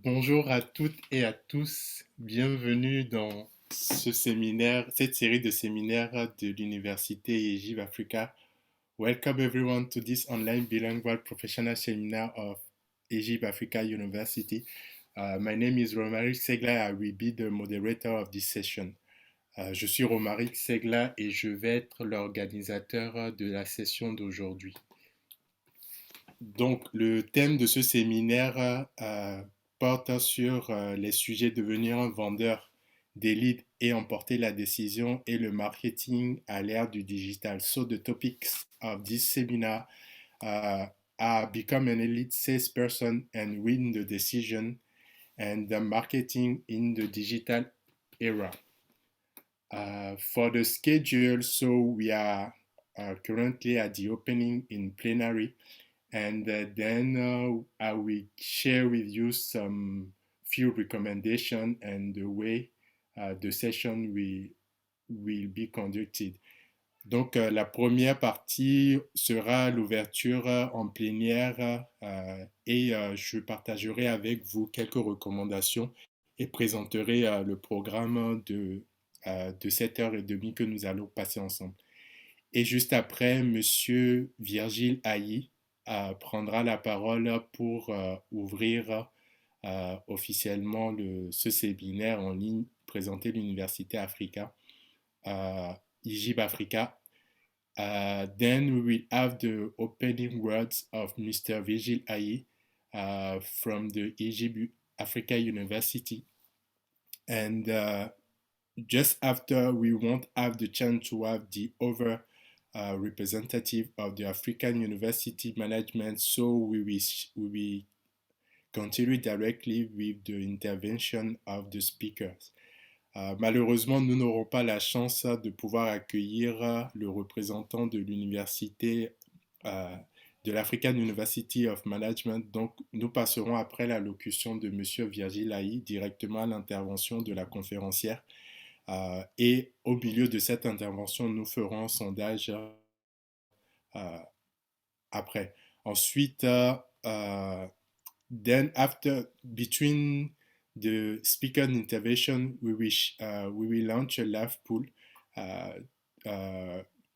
Bonjour à toutes et à tous, bienvenue dans ce séminaire, cette série de séminaires de l'Université Egypt Africa. Welcome everyone to this online bilingual professional seminar of Egypt Africa University. My name is Romaric Segla. I will be the moderator of this session. Je suis Romaric Segla et je vais être l'organisateur de la session d'aujourd'hui. Donc, le thème de ce séminaire porte sur les sujets devenir un vendeur d'élite et emporter la décision et le marketing à l'ère du digital. So the topics of this seminar are become an elite salesperson and win the decision and the marketing in the digital era. For the schedule, so we are currently at the opening in plenary. And then I will share with you some few recommendations and the way the session will be conducted. Donc, la première partie sera l'ouverture en plénière et je partagerai avec vous quelques recommandations et présenterai le programme de 7h30 que nous allons passer ensemble. Et juste après, Monsieur Virgile Haï prendra la parole pour ouvrir officiellement ce séminaire en ligne présenté l'Université Africa, Egypt Africa. Then we will have the opening words of Mr. Virgile Haï from the Egypt Africa University. And just after, we won't have the chance to have the other representative of the African University Management, so we will continue directly with the intervention of the speakers. Malheureusement, nous n'aurons pas la chance de pouvoir accueillir le représentant de l'université de l'African University of Management. Donc, nous passerons après l'allocution de Monsieur Virgile Haï directement à l'intervention de la conférencière. Et au milieu de cette intervention, nous ferons un sondage après. Ensuite, then after, between the speaker intervention, we will launch a live pool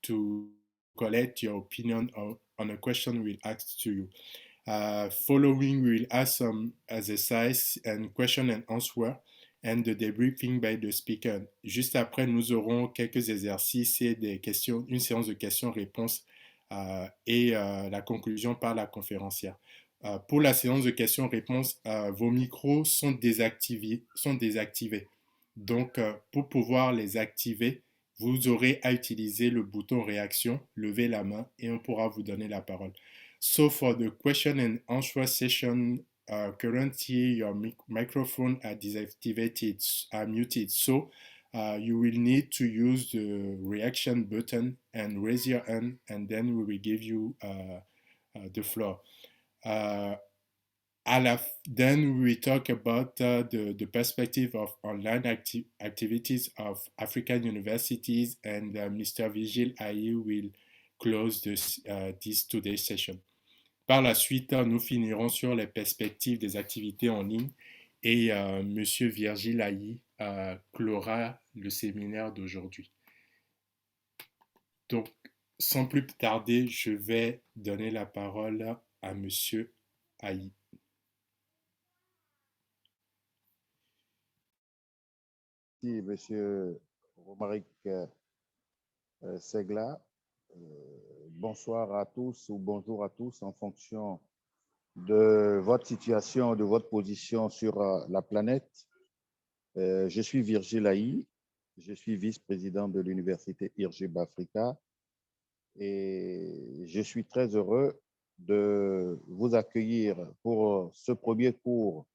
to collect your opinion on a question we'll ask to you. Following, we will ask some exercise and question and answer and the debriefing by the speaker. Juste après, nous aurons quelques exercices et des questions, une séance de questions-réponses et la conclusion par la conférencière. Pour la séance de questions-réponses, vos micros sont désactivés. Donc, pour pouvoir les activer, vous aurez à utiliser le bouton réaction, lever la main et on pourra vous donner la parole. So for the question and answer session, currently your microphone are deactivated, are muted. So you will need to use the reaction button and raise your hand, and then we will give you the floor. Then we talk about the perspective of online activities of African universities, and Mr. Vigil Haï will close this today's session. Par la suite, nous finirons sur les perspectives des activités en ligne et Monsieur Virgile Haï clora le séminaire d'aujourd'hui. Donc, sans plus tarder, je vais donner la parole à Monsieur Haï. Merci, Monsieur Romaric Segla. Bonsoir à tous ou bonjour à tous en fonction de votre situation, de votre position sur la planète. Je suis Virgile Haï, je suis vice-président de l'Université Egypt Africa et je suis très heureux de vous accueillir pour ce premier cours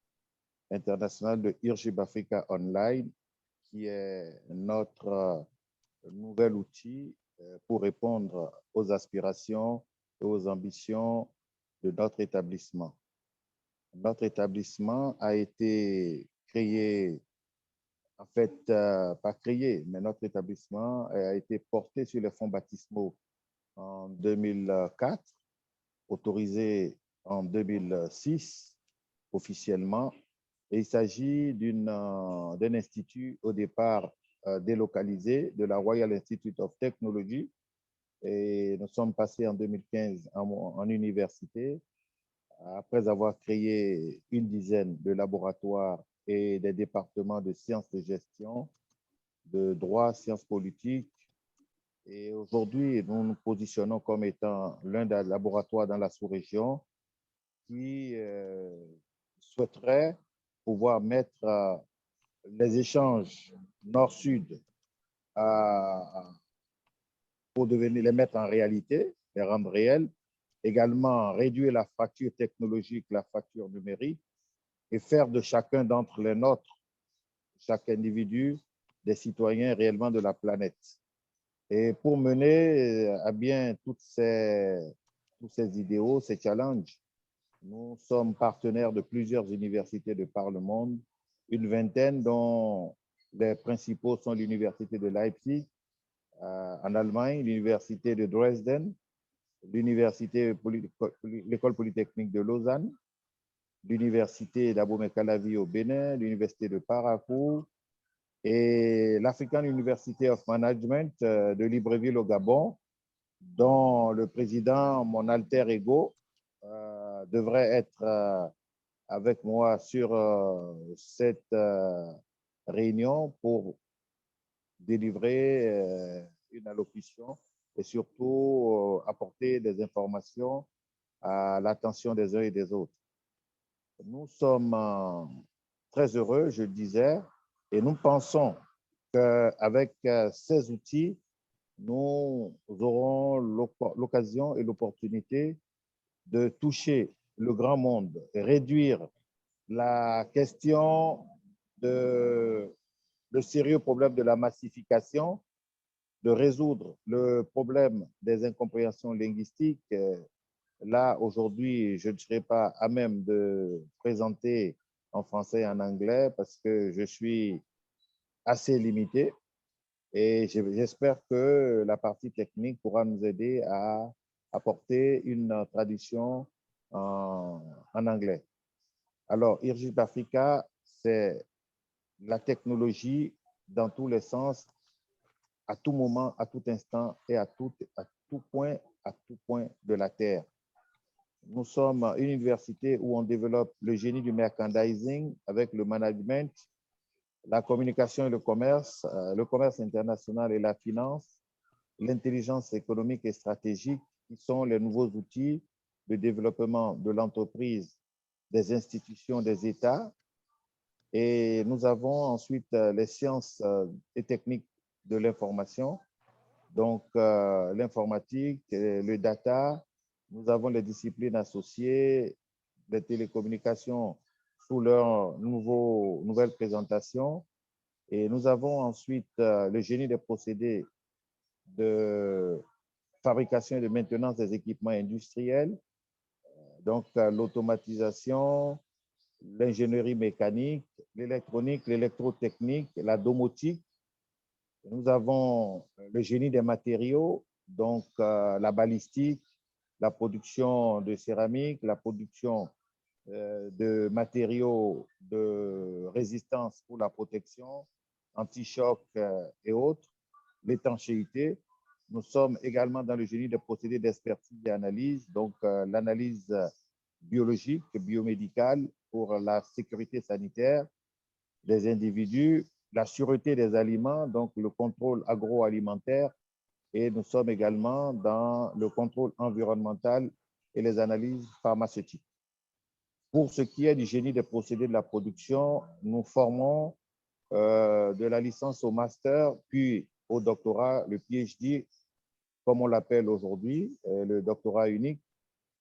international de Egypt Africa Online qui est notre nouvel outil pour répondre aux aspirations et aux ambitions de notre établissement. Notre établissement a été créé, en fait, pas créé, mais notre établissement a été porté sur les fonds baptismaux en 2004, autorisé en 2006 officiellement Et il s'agit d'un institut au départ délocalisé de la Royal Institute of Technology. Et nous sommes passés en 2015 en université, après avoir créé une dizaine de laboratoires et des départements de sciences de gestion, de droit, sciences politiques. Et aujourd'hui, nous nous positionnons comme étant l'un des laboratoires dans la sous-région qui souhaiterait pouvoir mettre les échanges nord-sud pour devenir les mettre en réalité, les rendre réels, également réduire la fracture technologique, la fracture numérique, et faire de chacun d'entre les nôtres, chaque individu, des citoyens réellement de la planète. Et pour mener à bien tous ces idéaux, ces challenges, nous sommes partenaires de plusieurs universités de par le monde, une vingtaine dont les principaux sont l'université de Leipzig en Allemagne, l'université de Dresden, l'école polytechnique de Lausanne, l'université d'Abomey-Calavi au Bénin, l'université de Parakou et l'African University of Management de Libreville au Gabon, dont le président, mon alter ego, devrait être avec moi sur cette réunion pour délivrer une allocution et surtout apporter des informations à l'attention des uns et des autres. Nous sommes très heureux, je le disais, et nous pensons qu'avec ces outils, nous aurons l'occasion et l'opportunité de toucher le grand monde, réduire la question de le sérieux problème de la massification, de résoudre le problème des incompréhensions linguistiques. Là, aujourd'hui, je ne serai pas à même de présenter en français et en anglais parce que je suis assez limité et j'espère que la partie technique pourra nous aider à apporter une traduction en anglais. Alors, Irgib Africa, c'est la technologie dans tous les sens, à tout moment, à tout instant et à tout point de la Terre. Nous sommes une université où on développe le génie du merchandising avec le management, la communication et le commerce international et la finance, l'intelligence économique et stratégique, qui sont les nouveaux outils de développement de l'entreprise, des institutions, des États. Et nous avons ensuite les sciences et techniques de l'information, donc l'informatique, le data. Nous avons les disciplines associées, les télécommunications sous leur nouvelle présentation. Et nous avons ensuite le génie des procédés de fabrication et de maintenance des équipements industriels, donc l'automatisation, l'ingénierie mécanique, l'électronique, l'électrotechnique, la domotique. Nous avons le génie des matériaux, donc la balistique, la production de céramique, la production de matériaux de résistance pour la protection, anti-choc et autres, l'étanchéité. Nous sommes également dans le génie des procédés d'expertise et analyse, donc l'analyse biologique, biomédicale pour la sécurité sanitaire des individus, la sûreté des aliments, donc le contrôle agroalimentaire, et nous sommes également dans le contrôle environnemental et les analyses pharmaceutiques. Pour ce qui est du génie des procédés de la production, nous formons de la licence au master, puis au doctorat, le PhD, comme on l'appelle aujourd'hui, le doctorat unique.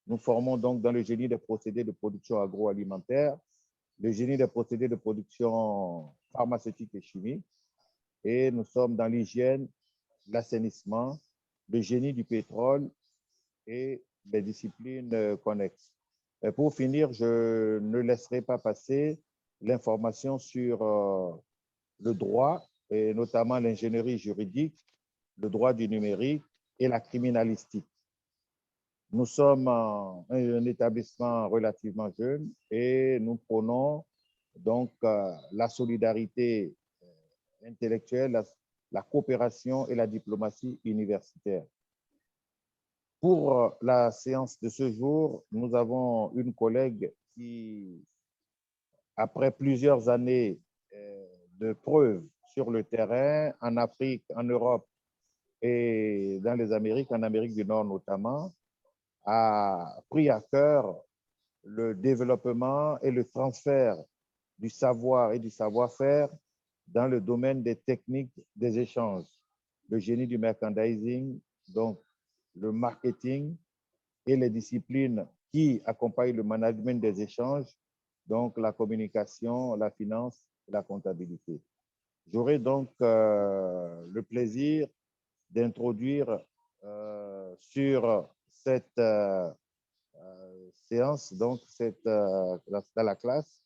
Nous formons donc dans le génie des procédés de production agroalimentaire, le génie des procédés de production pharmaceutique et chimique, et nous sommes dans l'hygiène, l'assainissement, le génie du pétrole et les disciplines connexes. Et pour finir, je ne laisserai pas passer l'information sur le droit, et notamment l'ingénierie juridique, le droit du numérique et la criminalistique. Nous sommes un établissement relativement jeune et nous prônons donc la solidarité intellectuelle, la coopération et la diplomatie universitaire. Pour la séance de ce jour, nous avons une collègue qui, après plusieurs années de preuves sur le terrain, en Afrique, en Europe et dans les Amériques, en Amérique du Nord notamment, a pris à cœur le développement et le transfert du savoir et du savoir-faire dans le domaine des techniques des échanges, le génie du merchandising, donc le marketing et les disciplines qui accompagnent le management des échanges, donc la communication, la finance et la comptabilité. J'aurai donc le plaisir d'introduire sur cette séance, donc dans la classe,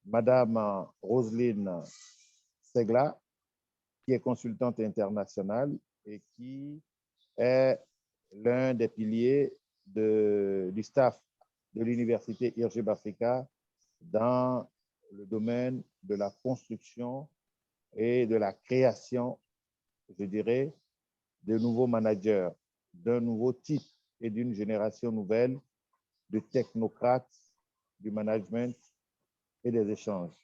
Madame Roselyne Segla, qui est consultante internationale et qui est l'un des piliers du staff de l'Université IRGB Africa dans le domaine de la construction et de la création, je dirais, de nouveaux managers, d'un nouveau type et d'une génération nouvelle de technocrates du management et des échanges.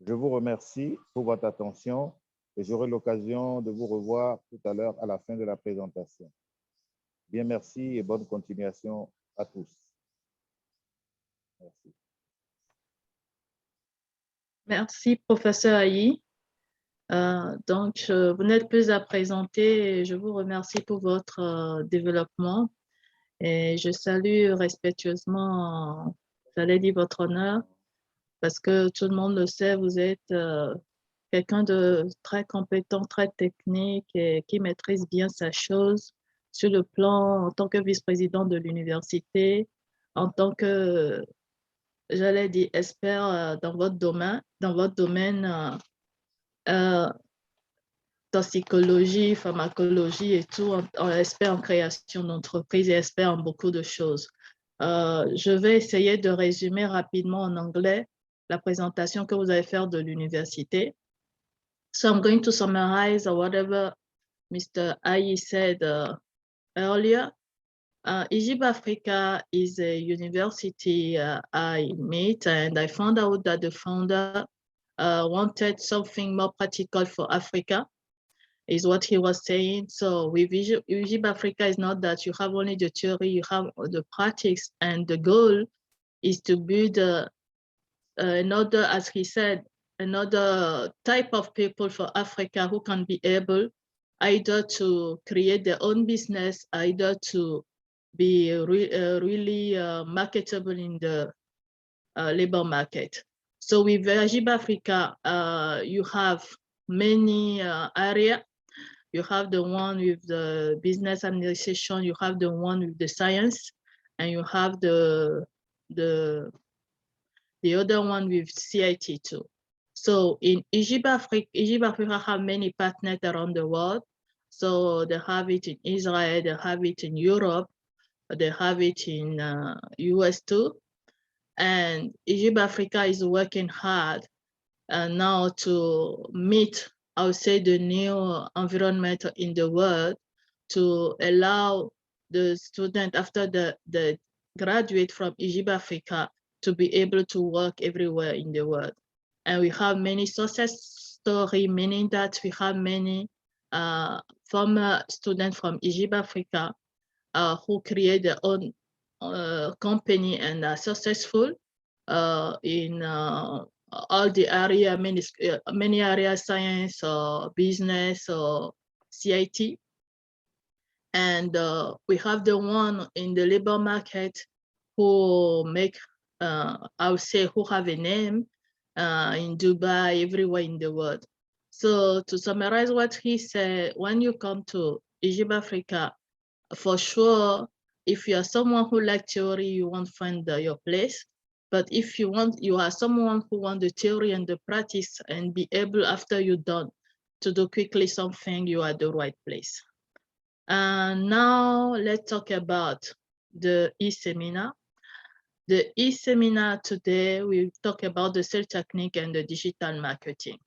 Je vous remercie pour votre attention et j'aurai l'occasion de vous revoir tout à l'heure à la fin de la présentation. Bien, merci et bonne continuation à tous. Merci. Merci, professeur Ayi. Donc, vous n'êtes plus à présenter. Je vous remercie pour votre développement et je salue respectueusement, j'allais dire votre honneur, parce que tout le monde le sait, vous êtes quelqu'un de très compétent, très technique et qui maîtrise bien sa chose sur le plan en tant que vice-président de l'université, en tant que, j'allais dire, expert dans votre domaine, toxicologie, pharmacologie et tout, expert en création d'entreprise et expert en beaucoup de choses. Je vais essayer de résumer rapidement en anglais la présentation que vous allez faire de l'université. So I'm going to summarize whatever Mr. Ayi said earlier. IJB Africa is a university I met, and I found out that the founder wanted something more practical for Africa, is what he was saying. So with IJB Africa is not that you have only the theory, you have the practice, and the goal is to build another, as he said, another type of people for Africa who can be able either to create their own business, either to be really marketable in the labor market. So with IJB Africa, you have many areas. You have the one with the business administration, you have the one with the science, and you have the other one with CIT too. So in IJB Africa have many partners around the world. So they have it in Israel, they have it in Europe, they have it in US too. And IJB Africa is working hard now to meet, I would say, the new environment in the world to allow the student after the graduate from IJB Africa to be able to work everywhere in the world. And we have many success stories, meaning that we have many former students from IJB Africa who create their own company and are successful in all the area, many areas, science or business or CIT. And we have the one in the labor market who make, I would say, who have a name in Dubai, everywhere in the world. So to summarize what he said, when you come to IJB Africa, for sure, if you are someone who likes theory, you won't find your place. But if you are someone who wants the theory and the practice and be able, after you're done, to do quickly something, you are at the right place. And now let's talk about the e-seminar. The e-seminar today, we talk about the sales technique and the digital marketing.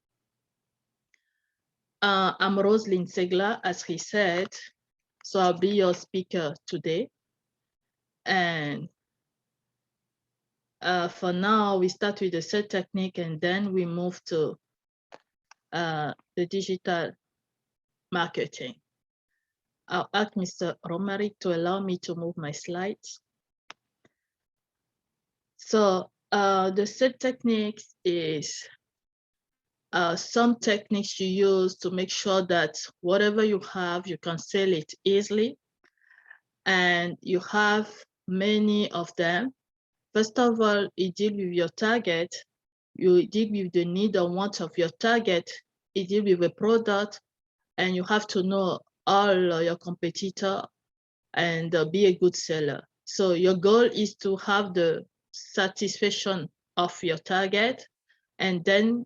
I'm Roselyne Segla, as he said, so I'll be your speaker today. And for now, we start with the sales technique and then we move to the digital marketing. I'll ask Mr. Romari to allow me to move my slides. So the sales techniques is some techniques you use to make sure that whatever you have, you can sell it easily. And you have many of them. First of all, you deal with your target. You deal with the need or want of your target. You deal with a product, and you have to know all your competitor and be a good seller. So your goal is to have the satisfaction of your target, and then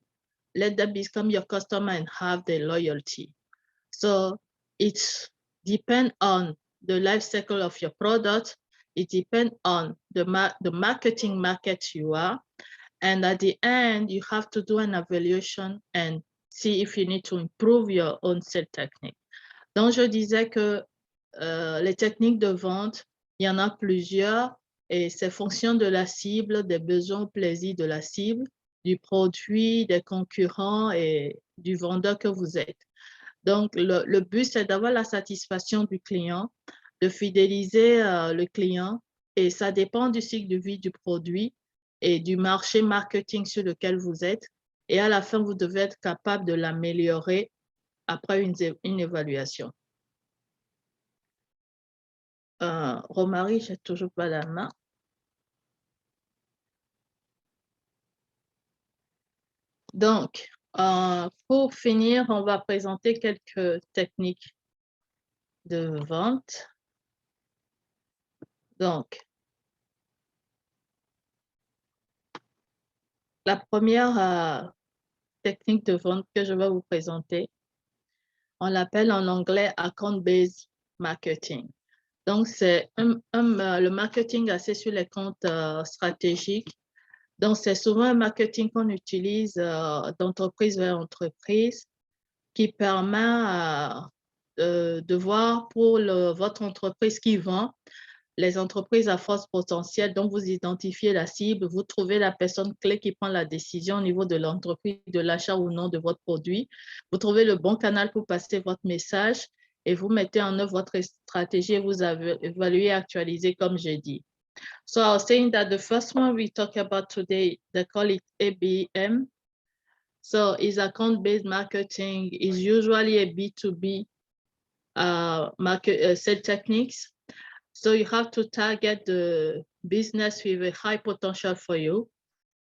let them become your customer and have the loyalty. So it depends on the life cycle of your product. It depends on the marketing market you are. And at the end, you have to do an evaluation and see if you need to improve your own sales technique. Donc, je disais que les techniques de vente, il y en a plusieurs et c'est fonction de la cible, des besoins ou plaisirs de la cible, du produit, des concurrents et du vendeur que vous êtes. Donc, le but, c'est d'avoir la satisfaction du client, de fidéliser le client et ça dépend du cycle de vie du produit et du marché marketing sur lequel vous êtes. Et à la fin, vous devez être capable de l'améliorer après une évaluation. Romari, je n'ai toujours pas la main. Donc, pour finir, on va présenter quelques techniques de vente. Donc, la première technique de vente que je vais vous présenter, on l'appelle en anglais account-based marketing. Donc, c'est le marketing assez sur les comptes stratégiques. Donc, c'est souvent un marketing qu'on utilise d'entreprise vers entreprise qui permet de voir pour votre entreprise qui vend, les entreprises à force potentielle, donc vous identifiez la cible, vous trouvez la personne clé qui prend la décision au niveau de l'entreprise, de l'achat ou non de votre produit. Vous trouvez le bon canal pour passer votre message et vous mettez en œuvre votre stratégie et vous évaluez et actualisez comme j'ai dit. So I was saying that the first one we talk about today, they call it ABM. So it's account-based marketing, is usually a B2B sales techniques. So you have to target the business with a high potential for you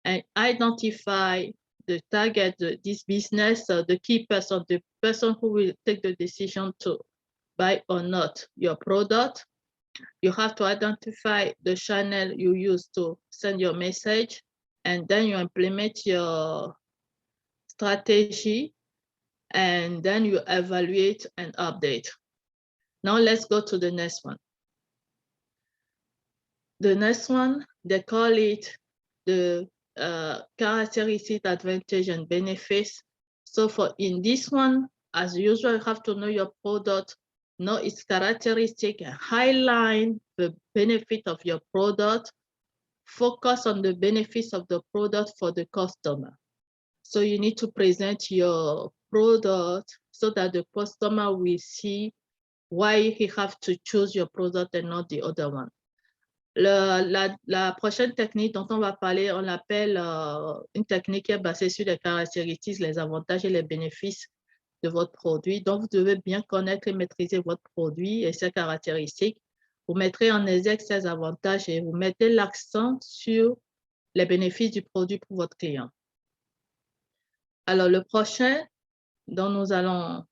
and identify the target, this business, the key person, the person who will take the decision to buy or not your product. You have to identify the channel you use to send your message, and then you implement your strategy, and then you evaluate and update. Now let's go to the next one. The next one, they call it the characteristic, advantage, and benefits. So in this one, as usual, you have to know your product, know its characteristic, highlight the benefit of your product, focus on the benefits of the product for the customer. So you need to present your product so that the customer will see why he have to choose your product and not the other one. La prochaine technique dont on va parler, on l'appelle une technique qui est basée sur les caractéristiques, les avantages et les bénéfices de votre produit. Donc, vous devez bien connaître et maîtriser votre produit et ses caractéristiques. Vous mettrez en exergue ses avantages et vous mettez l'accent sur les bénéfices du produit pour votre client. Alors, le prochain dont nous allons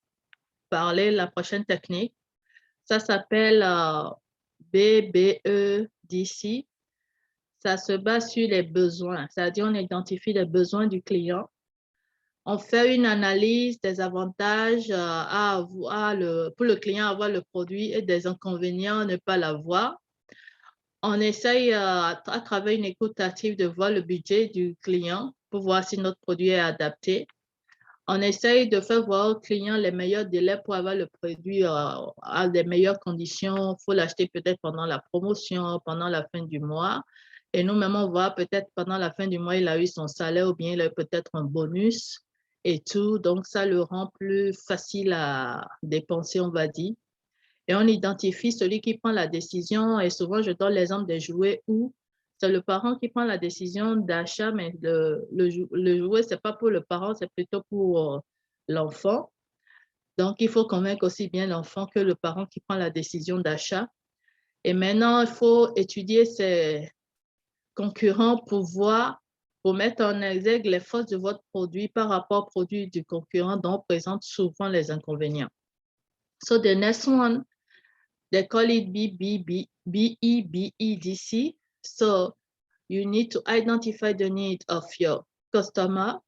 parler, la prochaine technique, ça s'appelle BBEDC. Ça se base sur les besoins, c'est-à-dire on identifie les besoins du client. On fait une analyse des avantages pour le client avoir le produit et des inconvénients à ne pas l'avoir. on essaye à travers une écoute active de voir le budget du client pour voir si notre produit est adapté. On essaye de faire voir au client les meilleurs délais pour avoir le produit à des meilleures conditions. Il faut l'acheter peut-être pendant la promotion, pendant la fin du mois. Et nous-mêmes, on voit peut-être pendant la fin du mois, il a eu son salaire ou bien il a eu peut-être un bonus et tout. Donc, ça le rend plus facile à dépenser, on va dire. Et on identifie celui qui prend la décision. Et souvent, je donne l'exemple des jouets où c'est le parent qui prend la décision d'achat, mais le jouet, ce n'est pas pour le parent, c'est plutôt pour l'enfant. Donc, il faut convaincre aussi bien l'enfant que le parent qui prend la décision d'achat. Et maintenant, il faut étudier ses concurrents pour voir, pour mettre en exergue les forces de votre produit par rapport au produit du concurrent dont on présente souvent les inconvénients. So the next one, they call it BEBEDC. So you need to identify the need of your customer.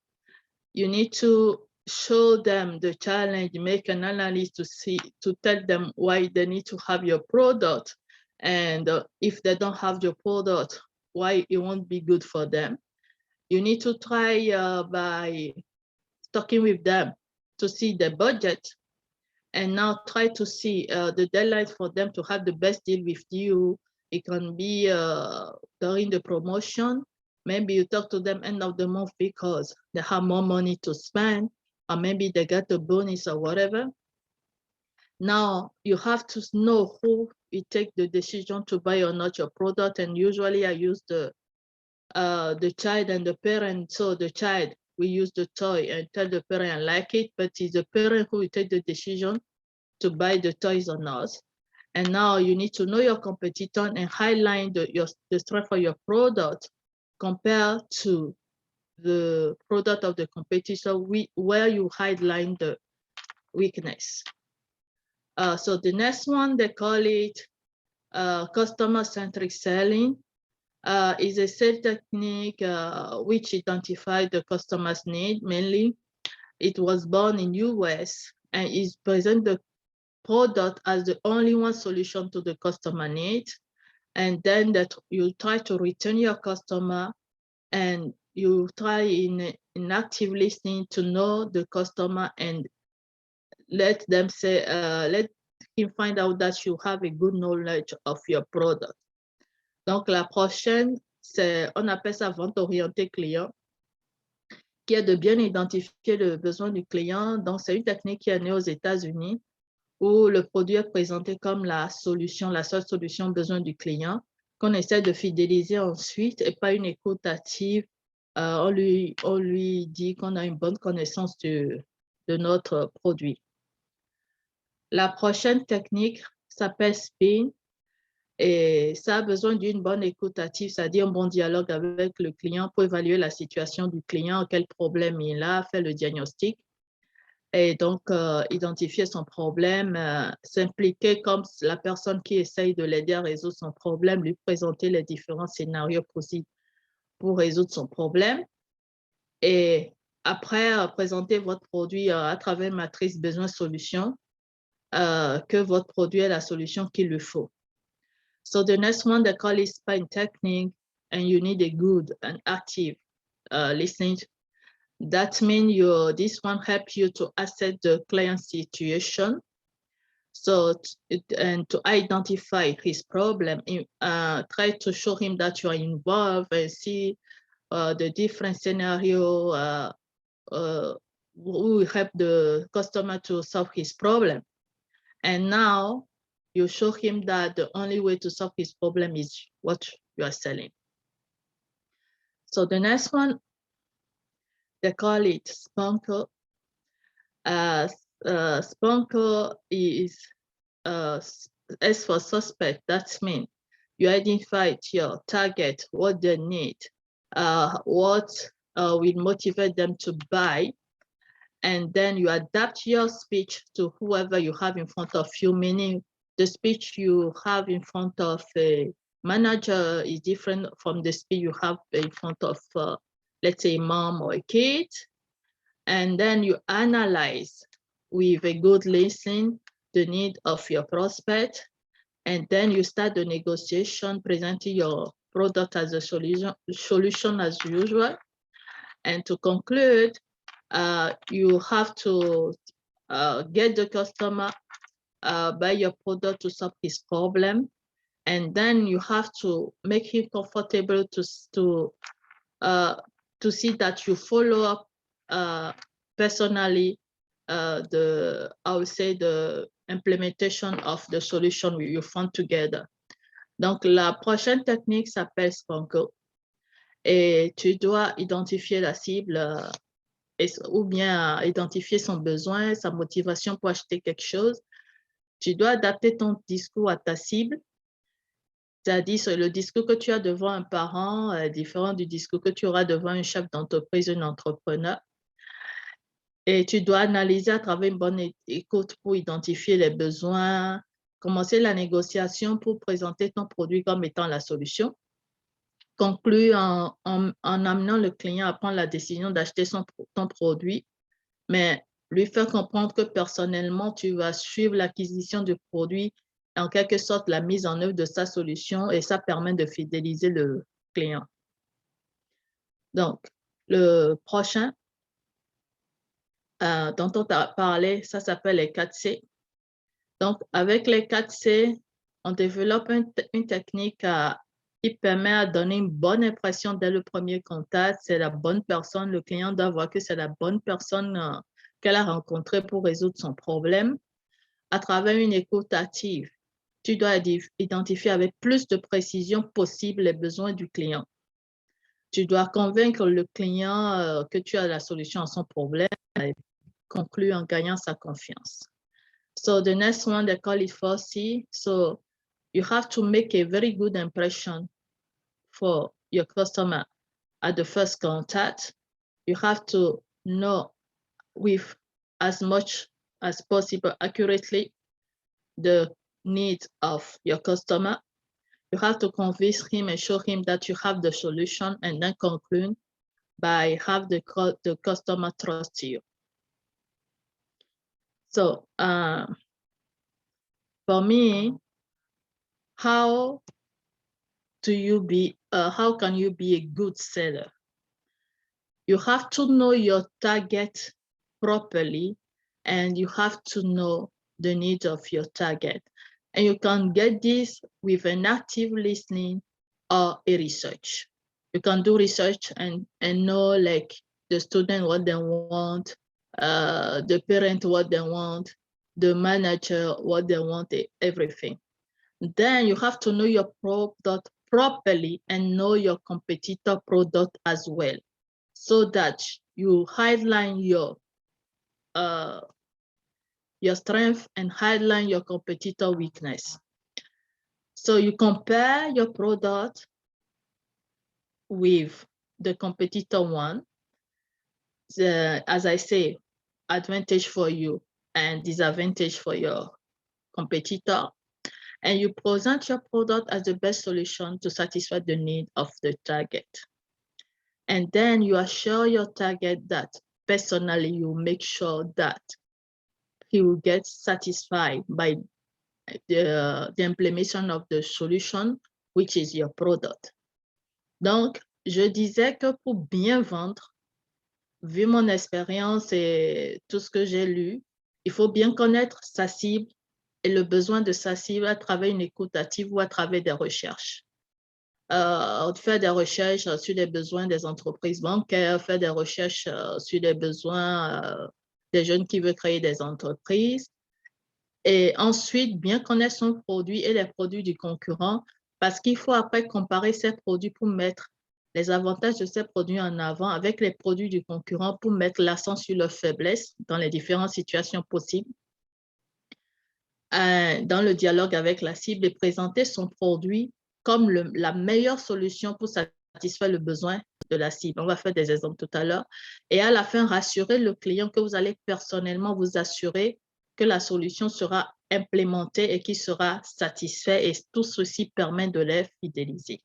You need to show them the challenge, make an analysis to tell them why they need to have your product. And if they don't have your product, why it won't be good for them. You need to try by talking with them to see the budget, and now try to see the deadline for them to have the best deal with you. It can be during the promotion. Maybe you talk to them end of the month because they have more money to spend, or maybe they get a bonus or whatever. Now you have to know who will take the decision to buy or not your product. And usually I use the child and the parent. So the child, we use the toy and tell the parent I like it, but it's the parent who will take the decision to buy the toys or not. And now you need to know your competitor and highlight the strength of your product compared to the product of the competitor, where you highlight the weakness. So the next one, they call it customer-centric selling. Is a sales technique which identifies the customer's need mainly. It was born in US and is present the product as the only one solution to the customer need. And then that you try to return your customer, and you try in active listening to know the customer and let them say, let him find out that you have a good knowledge of your product. Donc, la prochaine, on appelle ça vente orientée client, qui est de bien identifier le besoin du client. Donc, c'est une technique qui est née aux États-Unis, où le produit est présenté comme la solution, la seule solution aux besoins du client, qu'on essaie de fidéliser ensuite et pas une écoute active. On lui dit qu'on a une bonne connaissance de notre produit. La prochaine technique s'appelle SPIN. Et ça a besoin d'une bonne écoute active, c'est-à-dire un bon dialogue avec le client pour évaluer la situation du client, quel problème il a, faire le diagnostic. Et donc, identifier son problème, s'impliquer comme la personne qui essaye de l'aider à résoudre son problème, lui présenter les différents scénarios possibles pour résoudre son problème. Et après, présenter votre produit à travers une matrice besoin-solution, que votre produit est la solution qu'il lui faut. So the next one, they call it SPIN technique, and you need a good and active listening. That means this one helps you to assess the client situation. So, and to identify his problem, try to show him that you are involved and see the different scenario will help the customer to solve his problem. And now you show him that the only way to solve his problem is what you are selling. So the next one, they call it SPONKO. SPONKO is S for suspect. That means you identify your target, what they need, what will motivate them to buy, and then you adapt your speech to whoever you have in front of you, meaning the speech you have in front of a manager is different from the speech you have in front of, let's say, a mom or a kid. And then you analyze with a good listening the need of your prospect. And then you start the negotiation, presenting your product as a solution as usual. And to conclude, you have to get the customer buy your product to solve his problem. And then you have to make him comfortable to see that you follow up personally I would say the implementation of the solution you found together. Donc, la prochaine technique s'appelle Spanko. Et tu dois identifier la cible ou bien identifier son besoin, sa motivation pour acheter quelque chose. Tu dois adapter ton discours à ta cible. C'est-à-dire, le discours que tu as devant un parent est différent du discours que tu auras devant un chef d'entreprise, un entrepreneur. Et tu dois analyser à travers une bonne écoute pour identifier les besoins, commencer la négociation pour présenter ton produit comme étant la solution, conclure en amenant le client à prendre la décision d'acheter ton produit, mais lui faire comprendre que personnellement, tu vas suivre l'acquisition du produit, en quelque sorte la mise en œuvre de sa solution, et ça permet de fidéliser le client. Donc, le prochain dont on a parlé, ça s'appelle les 4C. Donc, avec les 4C, on développe une technique qui permet à donner une bonne impression dès le premier contact. C'est la bonne personne, le client doit voir que c'est la bonne personne qu'elle a rencontrée pour résoudre son problème. À travers une écoute active, tu dois identifier avec plus de précision possible les besoins du client. Tu dois convaincre le client que tu as la solution à son problème et conclure en gagnant sa confiance. So the next one, they call it 4C. So you have to make a very good impression for your customer at the first contact. You have to know with as much as possible accurately the needs of your customer. You have to convince him and show him that you have the solution, and then conclude by have the customer trust you. So for me, how can you be a good seller? You have to know your target properly, and you have to know the needs of your target. And you can get this with an active listening or a research. You can do research and know like the student what they want, the parent what they want, the manager what they want, everything. Then you have to know your product properly and know your competitor product as well, so that you highlight your strength and highlight your competitor weakness. So you compare your product with the competitor one. As I say, advantage for you and disadvantage for your competitor. And you present your product as the best solution to satisfy the need of the target. And then you assure your target that personally you make sure that he will get satisfied by the implementation of the solution, which is your product. Donc, je disais que pour bien vendre, vu mon expérience et tout ce que j'ai lu, il faut bien connaître sa cible et le besoin de sa cible à travers une écoute active ou à travers des recherches. Faire des recherches sur les besoins des entreprises bancaires, faire des recherches sur les besoins des jeunes qui veulent créer des entreprises. Et ensuite, bien connaître son produit et les produits du concurrent, parce qu'il faut après comparer ces produits pour mettre les avantages de ces produits en avant avec les produits du concurrent pour mettre l'accent sur leurs faiblesses dans les différentes situations possibles. Dans le dialogue avec la cible et présenter son produit comme la meilleure solution pour satisfaire le besoin de la cible. On va faire des exemples tout à l'heure. Et à la fin, rassurer le client que vous allez personnellement vous assurer que la solution sera implémentée et qu'il sera satisfait. Et tout ceci permet de les fidéliser.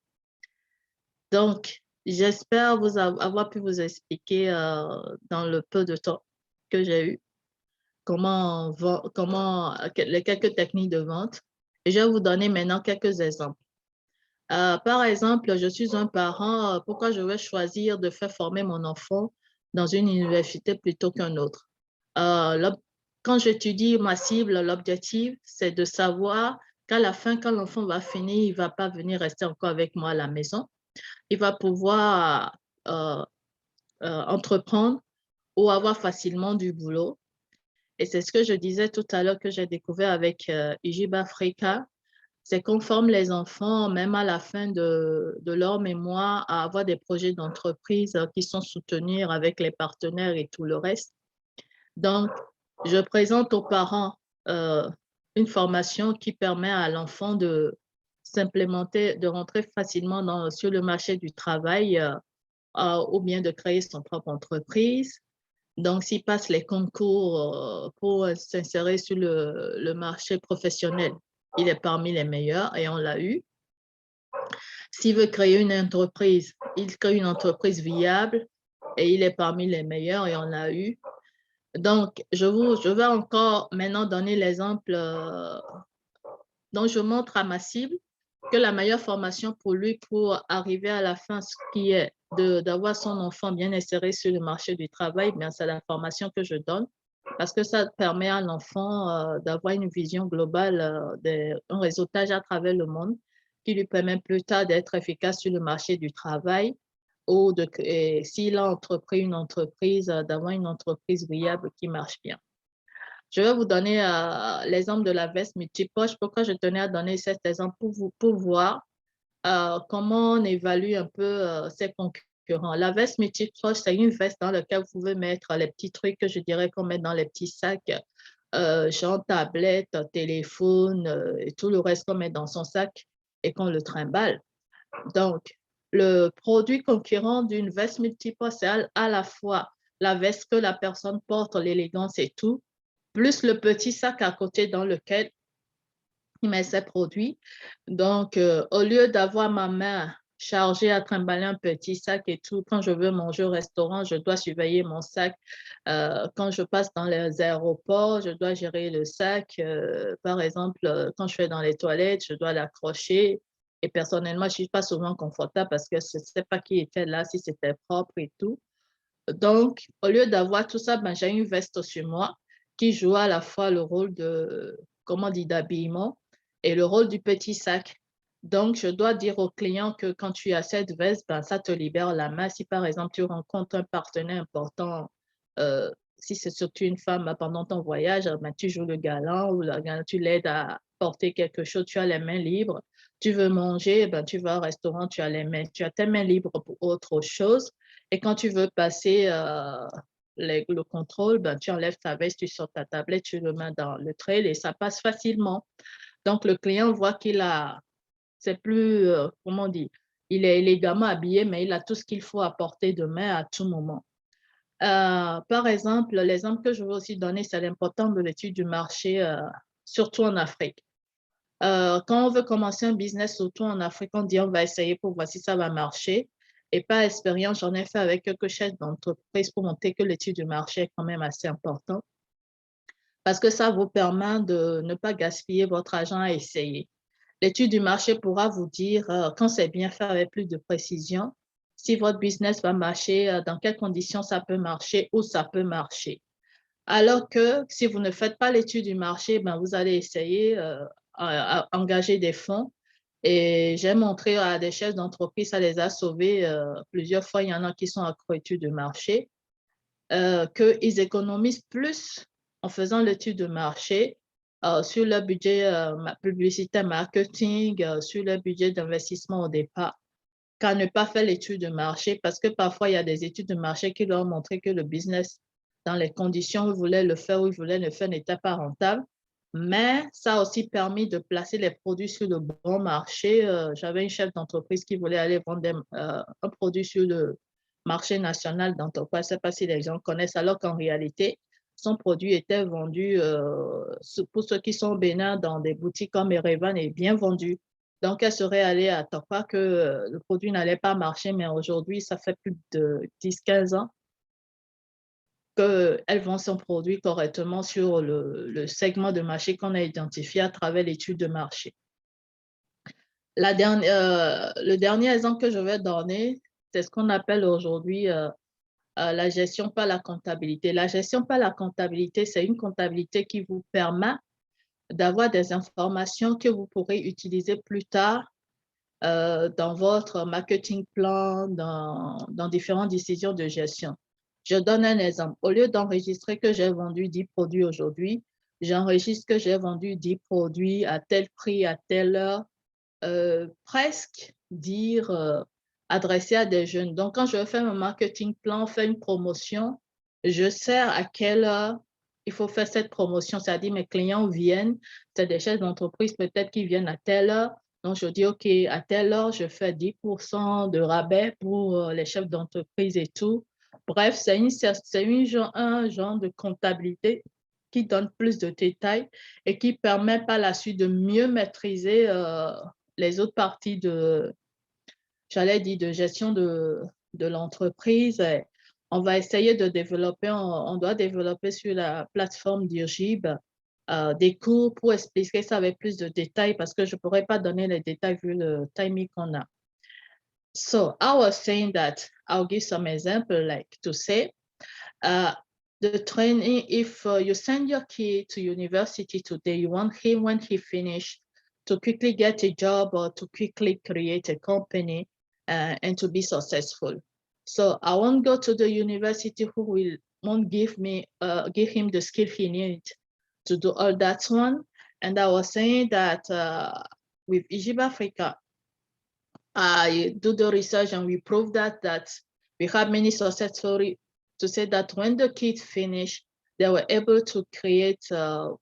Donc, j'espère avoir pu vous expliquer dans le peu de temps que j'ai eu les quelques techniques de vente Et je vais vous donner maintenant quelques exemples. Par exemple, je suis un parent, pourquoi je vais choisir de faire former mon enfant dans une université plutôt qu'un autre? Quand j'étudie ma cible, l'objectif, c'est de savoir qu'à la fin, quand l'enfant va finir, il ne va pas venir rester encore avec moi à la maison. Il va pouvoir entreprendre ou avoir facilement du boulot. Et c'est ce que je disais tout à l'heure que j'ai découvert avec IJB Africa. C'est qu'on forme les enfants, même à la fin de leur mémoire, à avoir des projets d'entreprise qui sont soutenus avec les partenaires et tout le reste. Donc, je présente aux parents une formation qui permet à l'enfant de s'implémenter, de rentrer facilement sur le marché du travail ou bien de créer son propre entreprise. Donc, s'il passe les concours pour s'insérer sur le marché professionnel, il est parmi les meilleurs et on l'a eu. S'il veut créer une entreprise, il crée une entreprise viable et il est parmi les meilleurs et on l'a eu. Donc, je vais encore maintenant donner l'exemple dont je montre à ma cible que la meilleure formation pour lui pour arriver à la fin, ce qui est d'avoir son enfant bien inséré sur le marché du travail, c'est la formation que je donne parce que ça permet à l'enfant d'avoir une vision globale d'un réseautage à travers le monde qui lui permet plus tard d'être efficace sur le marché du travail ou s'il a entrepris une entreprise, d'avoir une entreprise viable qui marche bien. Je vais vous donner l'exemple de la veste multipoche. Pourquoi je tenais à donner cet exemple pour voir comment on évalue un peu ses concurrents. La veste multipoche, c'est une veste dans laquelle vous pouvez mettre les petits trucs que je dirais qu'on met dans les petits sacs, genre tablette, téléphone et tout le reste qu'on met dans son sac et qu'on le trimballe. Donc, le produit concurrent d'une veste multipoche, c'est à la fois la veste que la personne porte, l'élégance et tout, plus le petit sac à côté dans lequel il met ses produits. Donc, au lieu d'avoir ma main chargée à trimballer un petit sac et tout, quand je veux manger au restaurant, je dois surveiller mon sac. Quand je passe dans les aéroports, je dois gérer le sac. Par exemple, quand je vais dans les toilettes, je dois l'accrocher. Et personnellement, je ne suis pas souvent confortable parce que je ne sais pas qui était là, si c'était propre et tout. Donc, au lieu d'avoir tout ça, j'ai une veste sur moi qui joue à la fois le rôle de, comment on dit, d'habillement et le rôle du petit sac. Donc, je dois dire au client que quand tu as cette veste, ça te libère la main. Si par exemple, tu rencontres un partenaire important, si c'est surtout une femme pendant ton voyage, tu joues le galant ou tu l'aides à porter quelque chose, tu as les mains libres. Tu veux manger, tu vas au restaurant, tu as tes mains libres pour autre chose. Et quand tu veux passer le contrôle, tu enlèves ta veste, tu sors ta tablette, tu le mets dans le trail et ça passe facilement. Donc, le client voit c'est plus, comment on dit, il est élégamment habillé, mais il a tout ce qu'il faut à portée de main à tout moment. Par exemple, l'exemple que je veux aussi donner, c'est l'importance de l'étude du marché, surtout en Afrique. Quand on veut commencer un business, surtout en Afrique, on dit on va essayer pour voir si ça va marcher. Et par expérience, j'en ai fait avec quelques chefs d'entreprise pour montrer que l'étude du marché est quand même assez importante parce que ça vous permet de ne pas gaspiller votre argent à essayer. L'étude du marché pourra vous dire, quand c'est bien fait avec plus de précision, si votre business va marcher, dans quelles conditions ça peut marcher, où ça peut marcher. Alors que si vous ne faites pas l'étude du marché, vous allez essayer à engager des fonds. Et j'ai montré à des chefs d'entreprise, ça les a sauvés plusieurs fois. Il y en a qui sont accro études de marché, qu'ils économisent plus en faisant l'étude de marché sur leur budget publicité marketing, sur leur budget d'investissement au départ, qu'à ne pas faire l'étude de marché parce que parfois, il y a des études de marché qui leur ont montré que le business, dans les conditions où ils voulaient le faire, où ils voulaient le faire, n'était pas rentable. Mais ça a aussi permis de placer les produits sur le bon marché. J'avais une chef d'entreprise qui voulait aller vendre un produit sur le marché national d'entreprise. Je ne sais pas si les gens connaissent, alors qu'en réalité, son produit était vendu, pour ceux qui sont au Bénin, dans des boutiques comme Erevan, et bien vendu. Donc, elle serait allée à Tokwa que le produit n'allait pas marcher, mais aujourd'hui, ça fait plus de 10-15 ans qu'elle vend son produit correctement sur le segment de marché qu'on a identifié à travers l'étude de marché. Le dernier exemple que je vais donner, c'est ce qu'on appelle aujourd'hui la gestion par la comptabilité. La gestion par la comptabilité, c'est une comptabilité qui vous permet d'avoir des informations que vous pourrez utiliser plus tard dans votre marketing plan, dans différentes décisions de gestion. Je donne un exemple. Au lieu d'enregistrer que j'ai vendu 10 produits aujourd'hui, j'enregistre que j'ai vendu 10 produits à tel prix, à telle heure, presque dire adressé à des jeunes. Donc, quand je fais mon marketing plan, faire une promotion, je sais à quelle heure il faut faire cette promotion. C'est-à-dire, mes clients viennent, c'est des chefs d'entreprise peut-être qui viennent à telle heure. Donc, je dis, OK, à telle heure, je fais 10% de rabais pour les chefs d'entreprise et tout. Bref, c'est un genre de comptabilité qui donne plus de détails et qui permet par la suite de mieux maîtriser les autres parties j'allais dire, de gestion de l'entreprise. On va essayer de développer, on doit développer sur la plateforme d'Urgib des cours pour expliquer ça avec plus de détails parce que je ne pourrais pas donner les détails vu le timing qu'on a. So I was saying that I'll give some example, like to say, the training, if you send your kid to university today, you want him when he finished to quickly get a job or to quickly create a company and to be successful. So I won't go to the university who won't give him the skill he needs to do all that one. And I was saying that with Egypt Africa, I do the research and we prove that we have many success stories to say that when the kids finish, they were able to create a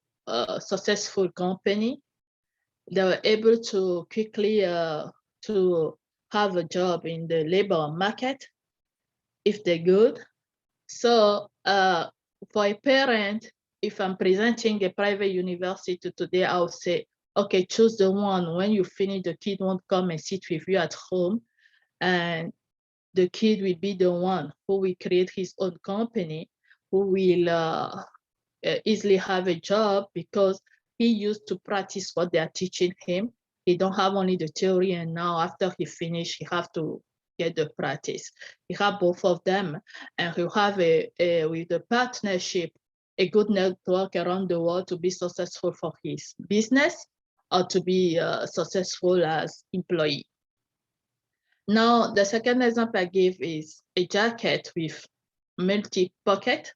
successful company. They were able to quickly to have a job in the labor market if they're good. So for a parent, if I'm presenting a private university today, I'll say, okay, choose the one. When you finish, the kid won't come and sit with you at home. And the kid will be the one who will create his own company, who will easily have a job because he used to practice what they are teaching him. He don't have only the theory, and now after he finish, he have to get the practice. He have both of them, and he'll have with the partnership, a good network around the world to be successful for his business or to be successful as employee. Now, the second example I gave is a jacket with multi-pocket.